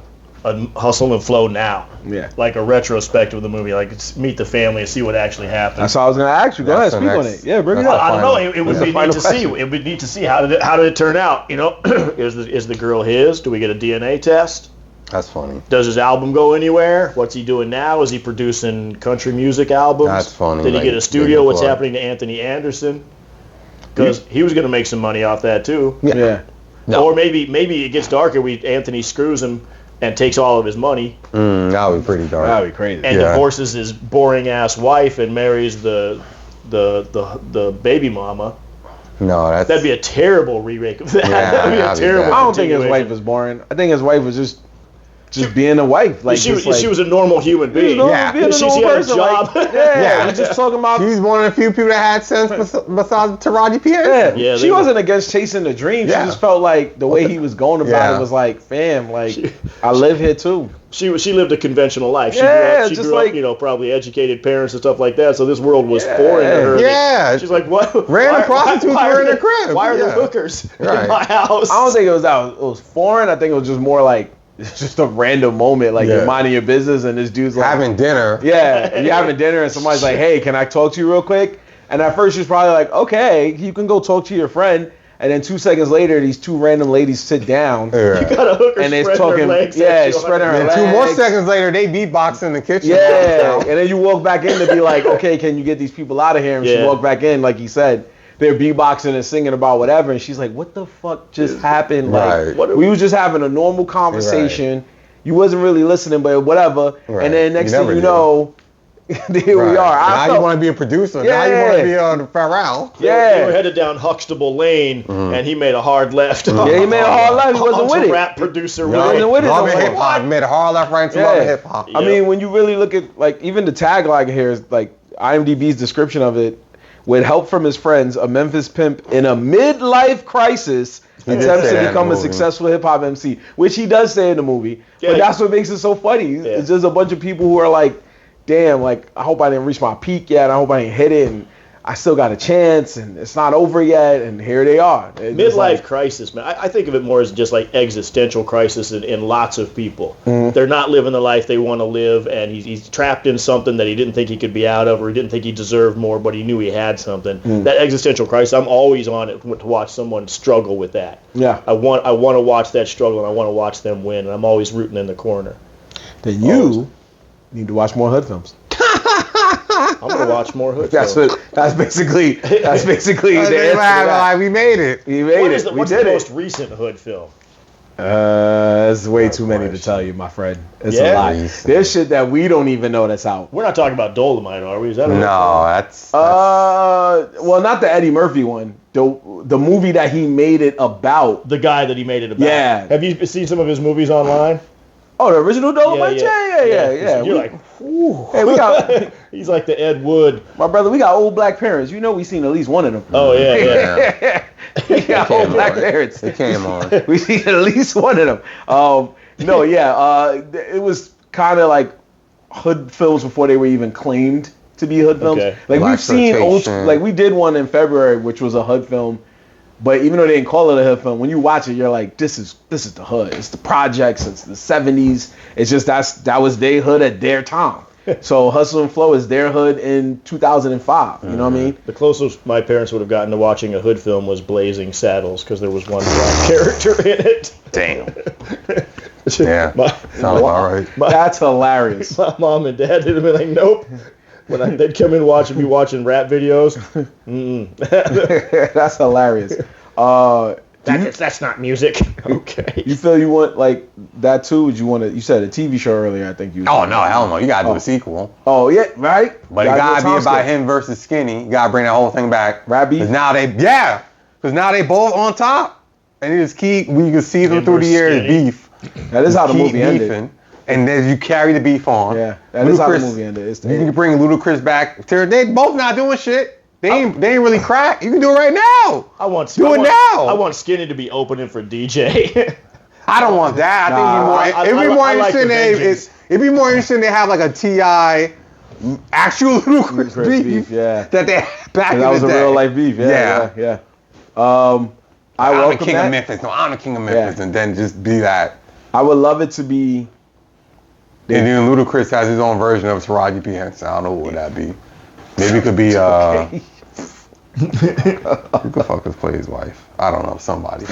Hustle and Flow now. Yeah. Like a retrospective of the movie, like meet the family and see what actually happened. That's what I was gonna ask you. Go ahead, That's the speak on next- it. Yeah, bring it that's up. I don't know. It would That's the be final neat to see. question. It would be neat to see how did it turn out. You know, is the girl his? Do we get a DNA test? That's funny. Does his album go anywhere? What's he doing now? Is he producing country music albums? That's funny. Did he Like, get a studio? big What's plug. happening to Anthony Anderson? Because he was going to make some money off that too. Yeah. No. Or maybe it gets darker. Anthony screws him and takes all of his money That would be pretty dark. That'd be crazy. and Yeah. divorces his boring ass wife and marries the baby mama. No, that's. That'd be a terrible remake of that. Yeah, That'd be a that'd be terrible. bad. I don't think his wife continuation. was boring. I think his wife was just being a wife. Like she was just like, a normal human being. Yeah. being a She normal had a person. job. Like, yeah, Yeah. we're just talking about. She's one of the few people that had sense besides Taraji P. Henson. Yeah, she they wasn't against chasing the dream. Yeah. She just felt like the way he was going about Yeah. it was like, fam, like I live here too. She lived a conventional life. She Yeah, grew just up, like- you know, probably educated parents and stuff like that. So this world was foreign to her. Yeah. She's like, what? Random prostitutes were in the crib. Why are there Yeah. hookers Right. in my house? I don't think it was foreign. I think it was just more like it's just a random moment. Like Yeah. you're minding your business and this dude's like Having dinner. yeah, and you're having dinner and somebody's like, hey, can I talk to you real quick? And at first she's probably like, okay, you can go talk to your friend. And then 2 seconds later, these two random ladies sit down. Yeah. Got a hooker And they're spreading her talking, legs yeah, at you. spreading her And legs. 2 more seconds later, they beatbox in the kitchen. Yeah, and then you walk back in to be like, okay, can you get these people out of here? And she Yeah. walked back in, like he said, they're beatboxing and singing about whatever, and she's like, what the fuck just happened? Right. Like, we was just having a normal conversation. You wasn't really listening, but whatever. Right. And then next You thing never you did. know, here we Right. are. Now you want to be a producer. Now you want to be on Pharrell. They were Yeah. headed down Huxtable Lane, and he made a hard left. Yeah, he made a hard left. He wasn't with it. Rap producer. He wasn't with it. Love I'm and like, hip hop. Made a hard left right to love and hip hop. Yeah. I mean, when you really look at, like, even the tagline here is, like, IMDb's description of it, with help from his friends, a Memphis pimp in a midlife crisis did attempts say to that in become the a movie. successful hip-hop MC, which he does say in the movie. Yeah. But that's what makes it so funny. Yeah. It's just a bunch of people who are like, damn, like, I hope I didn't reach my peak yet. I hope I didn't hit it. And I still got a chance, and it's not over yet, and here they are. It's just Midlife crisis, man. I think of it more as just like existential crisis in lots of people. Mm-hmm. They're not living the life they want to live, and he's trapped in something that he didn't think he could be out of, or he didn't think he deserved more, but he knew he had something. That existential crisis, I'm always on it to watch someone struggle with that. Yeah. I want to watch that struggle, and I want to watch them win, and I'm always rooting in the corner. Then you need to watch more Hood films. I'm gonna watch more Hood. That's basically the answer. Like, we made it. We made What's it. the most recent Hood film? It's way too many to tell you, my friend. It's a Yeah? lot. There's shit that we don't even know that's out. We're not talking about Dolomite, are we? Is that a No, that's Well, not the Eddie Murphy one. The movie that he made it about. the guy that he made it about? Yeah. Have you seen some of his movies online? Oh, the original Dolomite? Yeah. You're like, Hey, we got he's like the Ed Wood. my brother. We got old black parents. You know, we seen at least one of them. Oh yeah. We got old black on. parents. It came on. We seen at least one of them. It was kind of like Hood films before they were even claimed to be Hood films. Okay. Like we've seen old, Blaxploitation. like we did one in February, which was a Hood film. But even though they didn't call it a Hood film, when you watch it, you're like, this is the Hood. It's the projects. It's the 70s. It's just that was their Hood at their time. So Hustle and Flow is their Hood in 2005. You know what I mean? The closest my parents would have gotten to watching a Hood film was Blazing Saddles, because there was one black character in it. Damn. Yeah. Sounds about right. That's hilarious. My mom and dad would have been like, nope. When they'd come in watching me watching rap videos. That's hilarious. That's not music. Okay. You feel you want like that too? Would you want to? You said a TV show earlier. I think you. Oh no, hell no! You gotta do a sequel. Oh yeah, right. But it gotta be about him versus Skinny. You gotta bring that whole thing back. Rap beef? Because now they both on top, and we can see them Him through the versus years Skinny. beef. That is how the Keep movie ended. beefing, and then you carry the beef on. Yeah, that is how the Ludacris- movie ended. It's You can bring Ludacris back. They both not doing shit. They ain't really crack. You can do it right now. I want now. I want Skinny to be opening for DJ. I don't want that. I think it'd be more I like interesting. the vengeance. It'd be more interesting to have like a T.I. actual Ludacris beef. yeah. That they had back in That was the a day. real life beef. Yeah. I'm the welcome king that. of Memphis. No, I'm the king of Memphis, Yeah. and then just be that. I would love it to be. And then Ludacris has his own version of Taraji P. Henson. I don't know what would that be. Maybe it could be who the fuck is play his wife? I don't know. Somebody.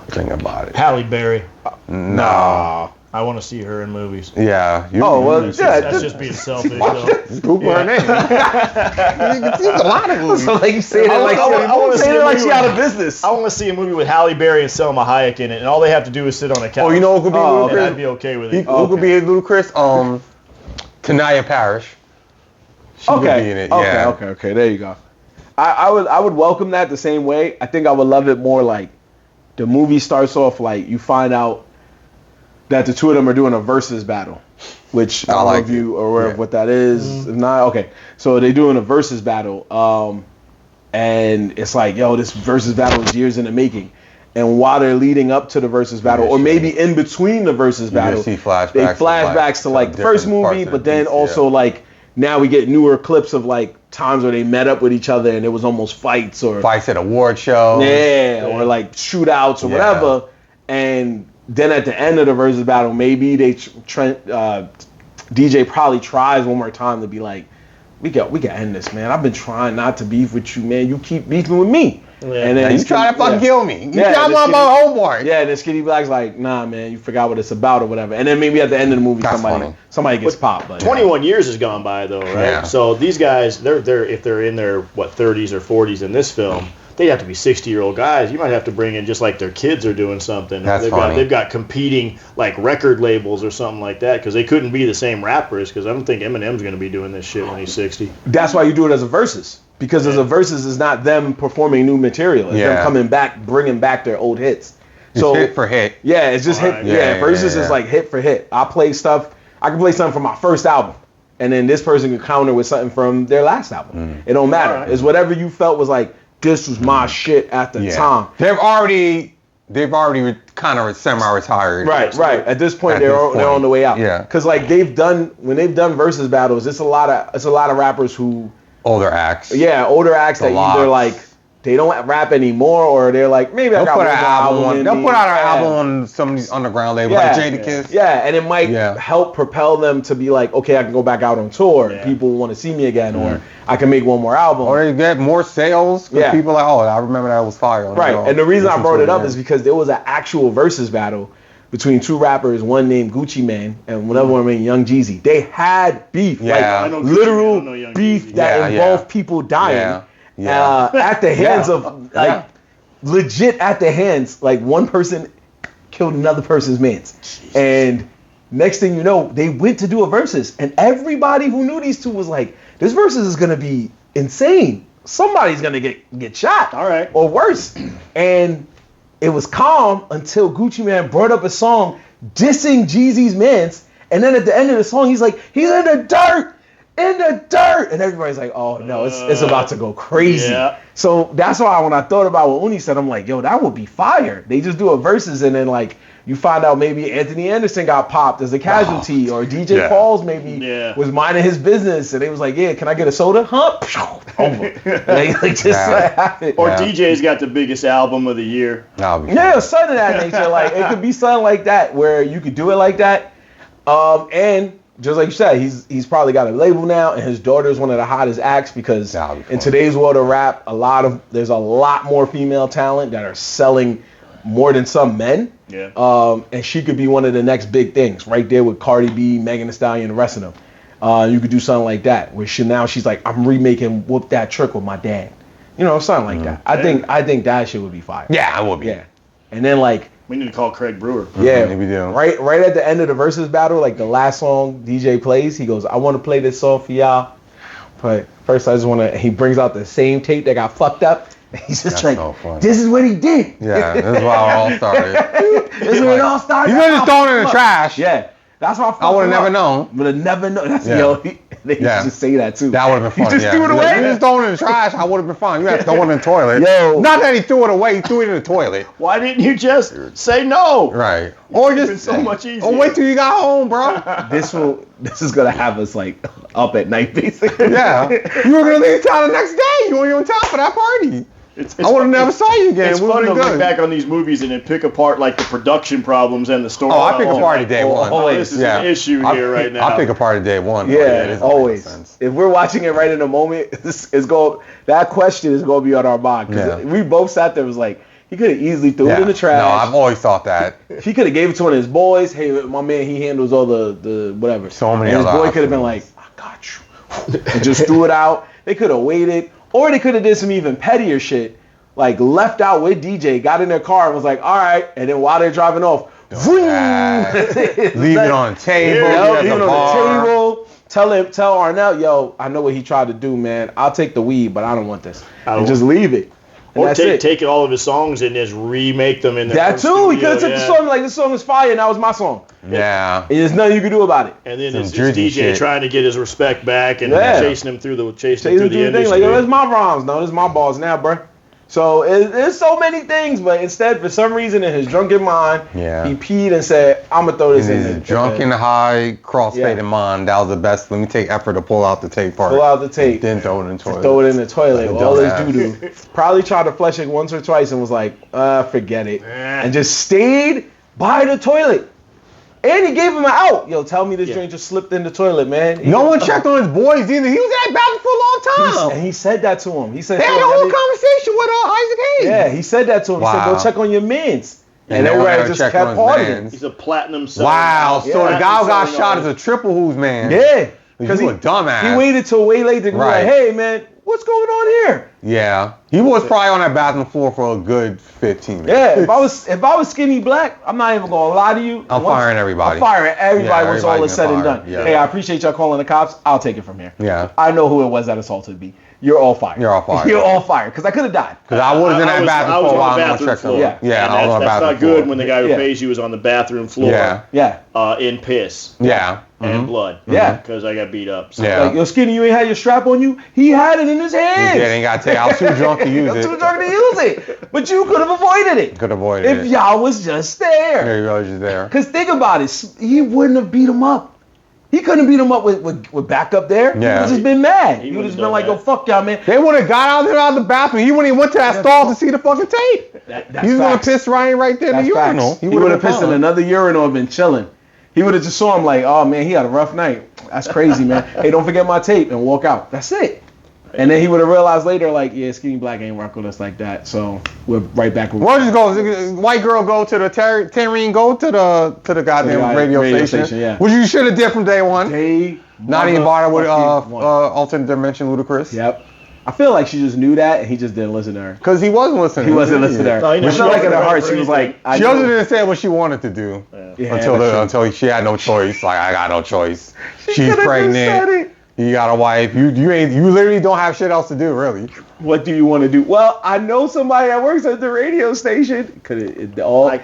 Think about it. Halle Berry. No. I want to see her in movies. Yeah. That's just being selfish, though. Google her name. There's a lot of movies. So like you say it I like wanna see a movie she out with- of business. I want to see a movie with Halle Berry and Selma Hayek in it, and all they have to do is sit on a couch. Oh, you know who could be Oh, and I'd Ludacris? be okay with Who it. could be Ludacris? Tanaya Parrish. She could be in it. Yeah. Okay. There you go. I would welcome that the same way. I think I would love it more like the movie starts off like you find out that the two of them are doing a versus battle, which I don't know like if you it. are aware of what that is. If not, okay. So they're doing a versus battle, and it's like, yo, this versus battle is years in the making. And while they're leading up to the versus battle, or maybe in between the versus battle, see flashbacks they of, flashbacks to like the first different parts movie, of but the then piece, also like now we get newer clips of like times where they met up with each other and it was almost fights or Fights at award shows. or like shootouts or whatever. And then at the end of the versus battle, maybe DJ probably tries one more time to be like, we can end this, man. I've been trying not to beef with you, man. You keep beefing with me. Yeah. And then You trying to fucking kill me. You Yeah, trying this to my homeboy. Yeah, and then Skinny Black's like, nah, man, you forgot what it's about or whatever. And then maybe at the end of the movie, That's funny. somebody gets popped. But 21 years has gone by though, right? Yeah. So these guys, they're if they're in their 30s or 40s in this film, they have to be 60-year-old guys. You might have to bring in just like their kids are doing something. That's funny. They've got competing like record labels or something like that because they couldn't be the same rappers because I don't think Eminem's going to be doing this shit when he's 60. that's why you do it as a versus. Because as a versus is not them performing new material. It's them coming back, bringing back their old hits. So hit for hit. Yeah, it's just hit. Alright. Versus is like hit for hit. I can play something from my first album. And then this person can counter with something from their last album. It don't matter. Alright. It's whatever you felt was like, this was my shit at the time. They've already kind of semi-retired. Right. At this point, At they're this on point. the way out. Yeah. Because like when they've done versus battles, it's a lot of rappers who older acts. Yeah, older acts that Lots. either like they don't rap anymore, or they're like maybe I They'll got put one an more album on. in They'll me. put out an Yeah. album on some of these underground labels Yeah. like Jadakiss. Yeah, and it might help propel them to be like, okay, I can go back out on tour. Yeah. People want to see me again, or I can make one more album. Or they get more sales because Yeah. people are like, oh, I remember that was fire. Right, You know, and the reason I listen brought to it up again. is because there was an actual versus battle between two rappers, one named Gucci Mane and another one named Young Jeezy. They had beef, Yeah. I like know Gucci Mane, I literal don't know Young beef Jeezy. that Yeah, involved yeah. people dying Yeah. at the hands Yeah. of like legit at the hands, like one person killed another person's mans. And next thing you know, they went to do a versus, and everybody who knew these two was like, this versus is gonna be insane. Somebody's gonna get shot. All right. Or worse. And it was calm until Gucci Mane brought up a song dissing Jeezy's mans. And then at the end of the song, he's like, he's in the dirt. And everybody's like, oh no, it's about to go crazy. Yeah. So that's why when I thought about what Oni said, I'm like, yo, that would be fire. They just do a versus, and then like you find out maybe Anthony Anderson got popped as a casualty, or DJ Yeah. Pauls maybe was minding his business, and they was like, yeah, can I get a soda? Huh? Over. like just Yeah. happened. Or Yeah. DJ's got the biggest album of the year. That'll be Yeah, fun. something of that nature. Like it could be something like that where you could do it like that. And just like you said, he's probably got a label now, and his daughter is one of the hottest acts because That'll be fun. in today's world of rap, there's a lot more female talent that are selling more than some men. Yeah. And she could be one of the next big things right there with Cardi B, Megan Thee Stallion, and the rest of them. You could do something like that where she's like, I'm remaking Whoop That Trick with my dad. You know, something like that. I think that shit would be fire. Yeah, I would be. Yeah. And then like, We need to call Craig Brewer. yeah, maybe do. right at the end of the versus battle, like the last song DJ plays, he goes, I want to play this song for y'all. But first I just want to, he brings out the same tape that got fucked up. He's just That's like, so funny. this is what he did. Yeah, this is how it all started. This is where it all started. You could have just thrown it in the trash. Yeah. That's why I would have never known. Would have never known. That's Yeah. they used Yeah. to say that too. That would have been You funny. just threw it He's like, away? you just throw it in the trash. I would have been fine. You had to throw it in the toilet. Yo. Not that he threw it away. He threw it in the toilet. Why didn't you just say no? Right. Or It's just been so much easier. Or wait till you got home, bro. This is gonna have us like up at night basically. Yeah. You were gonna leave town the next day. You weren't on top of that party. I would have never saw you again. It's We fun to would've been look good. back on these movies and then pick apart like the production problems and the story. Oh, I pick apart day one. Oh, this is an issue here right now. I pick apart day one. Yeah, it always. makes sense. If we're watching it right in the moment, that question is going to be on our mind. 'Cause Yeah. we both sat there, was like, he could have easily threw it in the trash. No, I've always thought that. He could have gave it to one of his boys. Hey, my man, he handles all the whatever. So many and his other boy could have been like, options. I got you. And just threw it out. They could have waited. Or they could have did some even pettier shit. Like left out with DJ, got in their car and was like, all right. And then while they're driving off, vroom, Leave it on the table. leave leave it on the table. Tell Arnell, yo, I know what he tried to do, man. I'll take the weed, but I don't want this. And just leave it. And Or that's it. take all of his songs and just remake them in the That too. He could have took the song like, this song is fire, and that was my song. Yeah. And there's nothing you can do about it. And then Some it's Jersey DJ shit. trying to get his respect back and Yeah. chasing him through the Say you do the thing industry. like, yo, that's my rhymes. No, this is my balls now, bro. So there's so many things, but instead, for some reason, in his drunken mind, Yeah. he peed and said, I'm going to throw this In in his there. drunken high crossfaded Yeah. mind, that was the best. Let me take effort to pull out the tape part. Pull out the tape. Then throw it in the toilet. Throw it in the toilet. Like a All this dumbass. doo-doo. Probably tried to flush it once or twice and was like, forget it. And just stayed by the toilet. And he gave him an out. Yo, tell me this joint just slipped in the toilet, man. No one checked on his boys either. He was at bathroom for a long time. And he said that to him. He said, They had a whole conversation with Isaac Hayes. yeah, he said that to him. He Wow. said, go check on your mans. And no one everybody ever just checked kept on his partying. mans. He's a platinum seller. Wow. Yeah. So the guy who got Selling shot all is a triple who's man. Yeah. You Because a dumbass. he waited till way late to be Right. like, hey, man, what's going on here? Yeah. He was probably on that bathroom floor for a good 15 minutes. Yeah, if I was skinny black, I'm not even gonna lie to you. I'm firing everybody. I'm firing everybody Yeah, once all is everybody's said and getting done. fired. Yeah. Hey, I appreciate y'all calling the cops. I'll take it from here. Yeah. I know who it was that assaulted me. You're all fired. You're all fired. You're all fired. Because I could have died. Because I was in that bathroom for a while. on the I'm bathroom check floor. them. Yeah. Yeah, And I was on the that's bathroom not good floor. when the guy who Yeah. pays you is on the bathroom floor Yeah. Yeah. in piss Yeah. and blood. Yeah. Because I got beat up. So. Yeah. Like, yo, skinny, you ain't had your strap on you? He had it in his He hands. did. Ain't got to take. I was too drunk to use I'm it. too drunk to use it. But you could have avoided it. Could avoid If it. y'all was just there. There you go. Just there. Because think about it. He wouldn't have beat him up He couldn't beat him up with backup there. He would have just been mad. He would have just been like, "Yo, fuck y'all, man." They would have got out there out of the bathroom. He wouldn't even went to that stall to see the fucking tape. He was gonna piss Ryan right there in the urinal. He would have pissed in another urinal and been chilling. He would have just saw him like, "Oh man, he had a rough night. That's crazy, man. Hey, don't forget my tape," and walk out. That's it. And then he would have realized later, like, yeah, Skinny Black ain't rock with us like that. So we're right back with. What just goes? White girl go to the Terrance go to the goddamn radio station. Yeah. Which you should have did from day one. Not even bother with alternate dimension Ludacris. Yep. I feel like she just knew that and he just didn't listen to her. Because he wasn't listening. He wasn't listening to her. No, It's not like in her heart. She was like, she also didn't say what she wanted to do until she had no choice. Like, I got no choice. She's pregnant. You got a wife. You literally don't have shit else to do, really. What do you want to do? Well, I know somebody that works at the radio station. I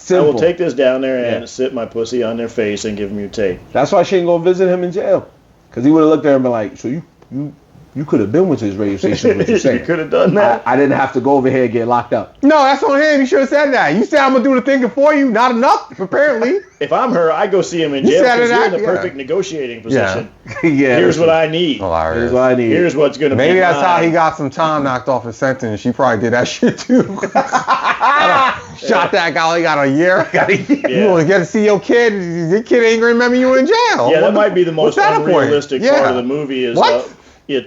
will take this down there and sit my pussy on their face and give them your tape. That's why she ain't gonna visit him in jail. Because he would have looked at her and been like, so you could have been with his radio station, what you saying. You could have done that. I didn't have to go over here and get locked up. No, that's on him. You should have said that. You said I'm going to do the thinking for you. Not enough, apparently. If I'm her, I go see him in jail because you're in the perfect negotiating position. Yeah. Here's what I need. Hilarious. Here's what I need. Here's what's going to be Maybe that's how he got some time knocked off his sentence. She probably did that shit too. Shot that guy. He got a year. You want to get to see your kid. Your kid ain't going to remember you were in jail. Yeah, that might be the most unrealistic part of the movie is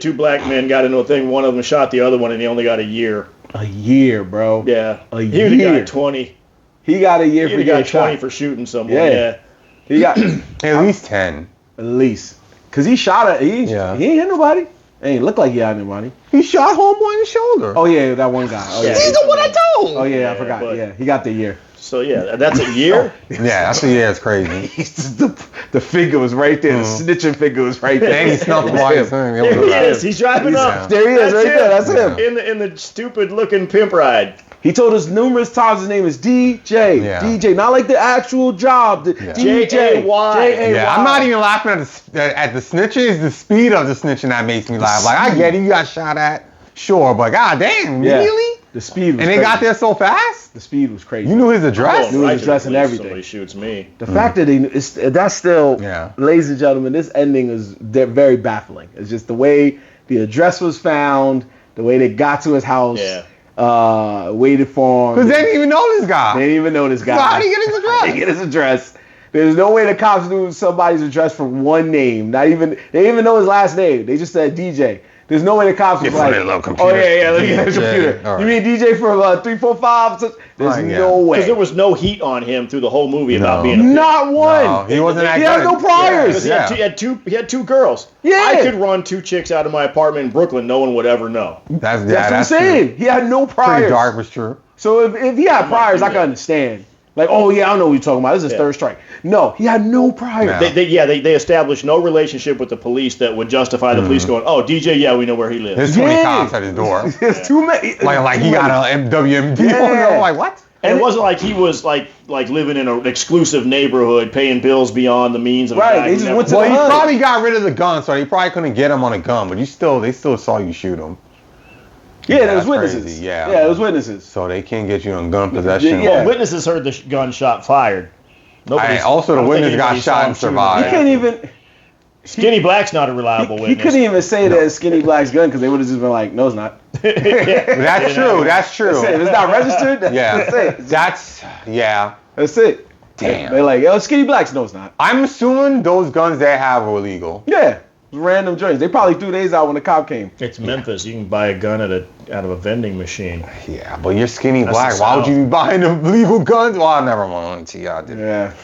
two black men got into a thing. One of them shot the other one, and he only got a year. A year, bro. Yeah. He would have got 20. He got a year for getting 20 for shooting someone. Yeah. He got at least 10. At least. Because he shot at, he ain't hit nobody. It ain't look like he had anybody. He shot homeboy in the shoulder. Oh, yeah, that one guy. Oh, yeah. He's the one I told. Oh, yeah, I forgot. Yeah, he got the year. So, yeah, that's a year? Yeah, that's a year. It's crazy. The figure was right there. The snitching figure was right there. And he snuck by his thing. There he is. He's driving up. There he is, right there. That's him. In the stupid-looking pimp ride. He told us numerous times his name is DJ. Yeah. DJ, not like the actual job. DJ. J-A-Y. Yeah, I'm not even laughing at the snitching. It's the speed of the snitching that makes me laugh. Like, I get it. You got shot at. Sure, but goddamn, really? The speed was And they got there so fast? The speed was crazy. You knew his address? Knew his address and everything. Somebody shoots me. The fact that that's still, ladies and gentlemen, this ending is very baffling. It's just the way the address was found, the way they got to his house, waited for him. Because they didn't even know this guy. They didn't even know this guy. So how did he get his address? How did he get his address? There's no way the cops knew somebody's address from one name. They didn't even know his last name. They just said DJ. There's no way the cops was like, oh yeah, look at the computer. Right. You mean DJ from 345? There's no way. Because there was no heat on him through the whole movie about being a pimp. Not one. No, he wasn't that He good. had no priors. He had two girls. Yeah. I could run 2 chicks out of my apartment in Brooklyn. No one would ever know. That's what I'm saying. True. He had no priors. Pretty dark, but true. So if he had priors, I can understand. Like, oh yeah, I know what you're talking about. This is third strike. No, he had no priors. They established no relationship with the police that would justify the police going, oh, DJ, yeah, we know where he lives. There's 20 cops at his door. There's too many. Like he got a WMD on him. Like, what? And it wasn't like he was like living in an exclusive neighborhood, paying bills beyond the means of a guy. They just went to he probably got rid of the gun, so they probably couldn't get him on a gun, but they still saw you shoot him. Yeah, there was witnesses. Crazy. Yeah, there was witnesses. So they can't get you on gun possession. Well, witnesses heard the gunshot fired. Also, the witness got shot and survived. He couldn't even. Skinny Black's not a reliable witness. He couldn't even say that it's Skinny Black's gun because they would have just been like, no, it's not. That's true. That's true. If it's not registered, that's it. That's it. Damn. They're like, yo, Skinny Black's. No, it's not. I'm assuming those guns they have are illegal. Yeah. Random joints. They probably threw these out when the cop came. It's Memphis. You can buy a gun out of a vending machine. Yeah, but you're Skinny Black. Why would you be buying the legal guns? Well, never mind. Yeah.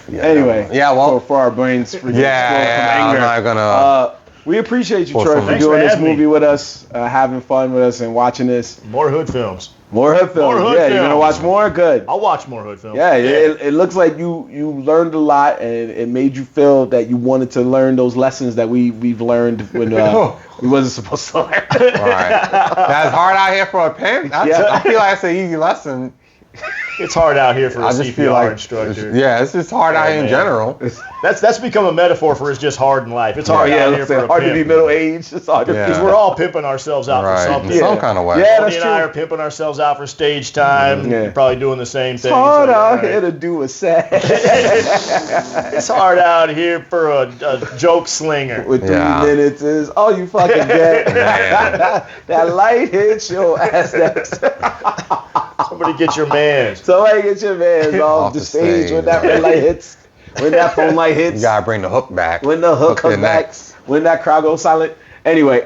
Anyway. Yeah. Well, for our brains. I'm not gonna. We appreciate you, Troy, for doing this movie with us, having fun with us, and watching this. More hood films. More hood films. You're gonna watch more. Good. I'll watch more hood films. Yeah. It looks like you learned a lot, and it made you feel that you wanted to learn those lessons that we've learned when we wasn't supposed to learn. All right. That's hard out here for a pimp. I feel like that's an easy lesson. It's hard out here for a I just feel CPR like instructor. it's just hard out here in man. general. That's become a metaphor for it's just hard in life. It's hard out here for a hard to be pimp. middle aged. It's hard to Yeah. Because we're all pimping ourselves out Right, for something. in some kind of way. Yeah, Tony that's and I true. are pimping ourselves out for stage time. Yeah. You're probably doing the same thing. It's hard So, out all here to do a set. It's hard out here for a joke slinger. With 3 Yeah. minutes is all you fucking get. Man. That light hits your ass next. Somebody get your man. Somebody get your man off Off the the stage stage. when that red light hits. When that phone light hits. You gotta bring the hook back. When the hook comes your back. neck. When that crowd goes silent. Anyway,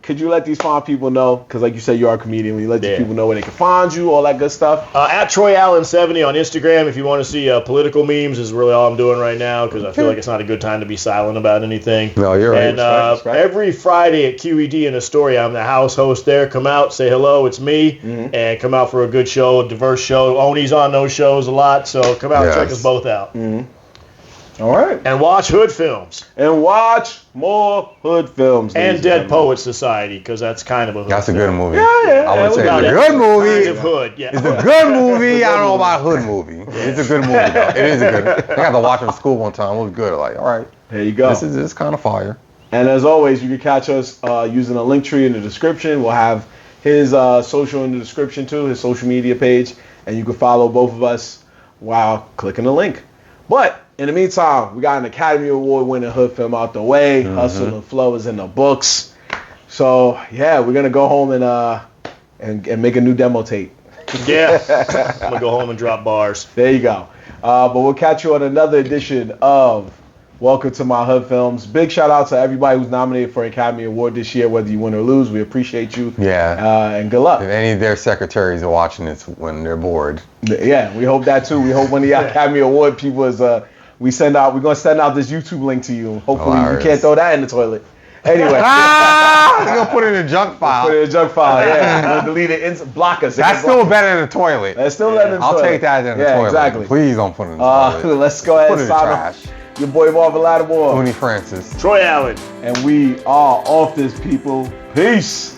could you let these fine people know? Because like you said, you are a comedian. Will you let these people know where they can find you, all that good stuff? At Troy Allen 70 on Instagram. If you want to see political memes, is really all I'm doing right now because I feel like it's not a good time to be silent about anything. No, you're right. And That's right. every Friday at QED in Astoria, I'm the house host there. Come out, say hello, it's me, and come out for a good show, a diverse show. Oni's on those shows a lot, so come out and check Yes. us both out. All right. And watch Hood Films And watch more Hood films. and ladies Dead gentlemen. Poets Society because that's kind of a hood That's a good movie. Yeah. I would say About it's a it. good movie. Kinds of hood, yeah. It's a good movie. I don't know about a hood movie. It's a good movie though. It is a good. I got to watch it in school one time. It was good. Like, all right, There you go. this is kind of fire. And as always, you can catch us using a link tree in the description. We'll have his social in the description too, his social media page, and you can follow both of us while clicking the link. But in the meantime, we got an Academy Award winning Hood film out the way. Hustle and Flow is in the books. So yeah, we're gonna go home and make a new demo tape. Yeah. I'm going to go home and drop bars. There you go. But we'll catch you on another edition of Welcome to My Hood Films. Big shout out to everybody who's nominated for Academy Award this year, whether you win or lose. We appreciate you. Yeah. And good luck. If any of their secretaries are watching this when they're bored, Yeah, we hope that too. We hope one of the Academy Award people is we're gonna send out this YouTube link to you. Hopefully Hilarious. you can't throw that in the toilet. Anyway. they're gonna put it in a junk file. Put it in a junk file, yeah. We'll delete it, block us. That's still better than the toilet. That's still better than the I'll toilet. take that in the Yeah, toilet. exactly. Please don't put it in the toilet. Let's go ahead Put it and in the sign trash. off. Your boy Marvin Lattimore. Oni Francis. Troy Allen. And we are off this, people. Peace.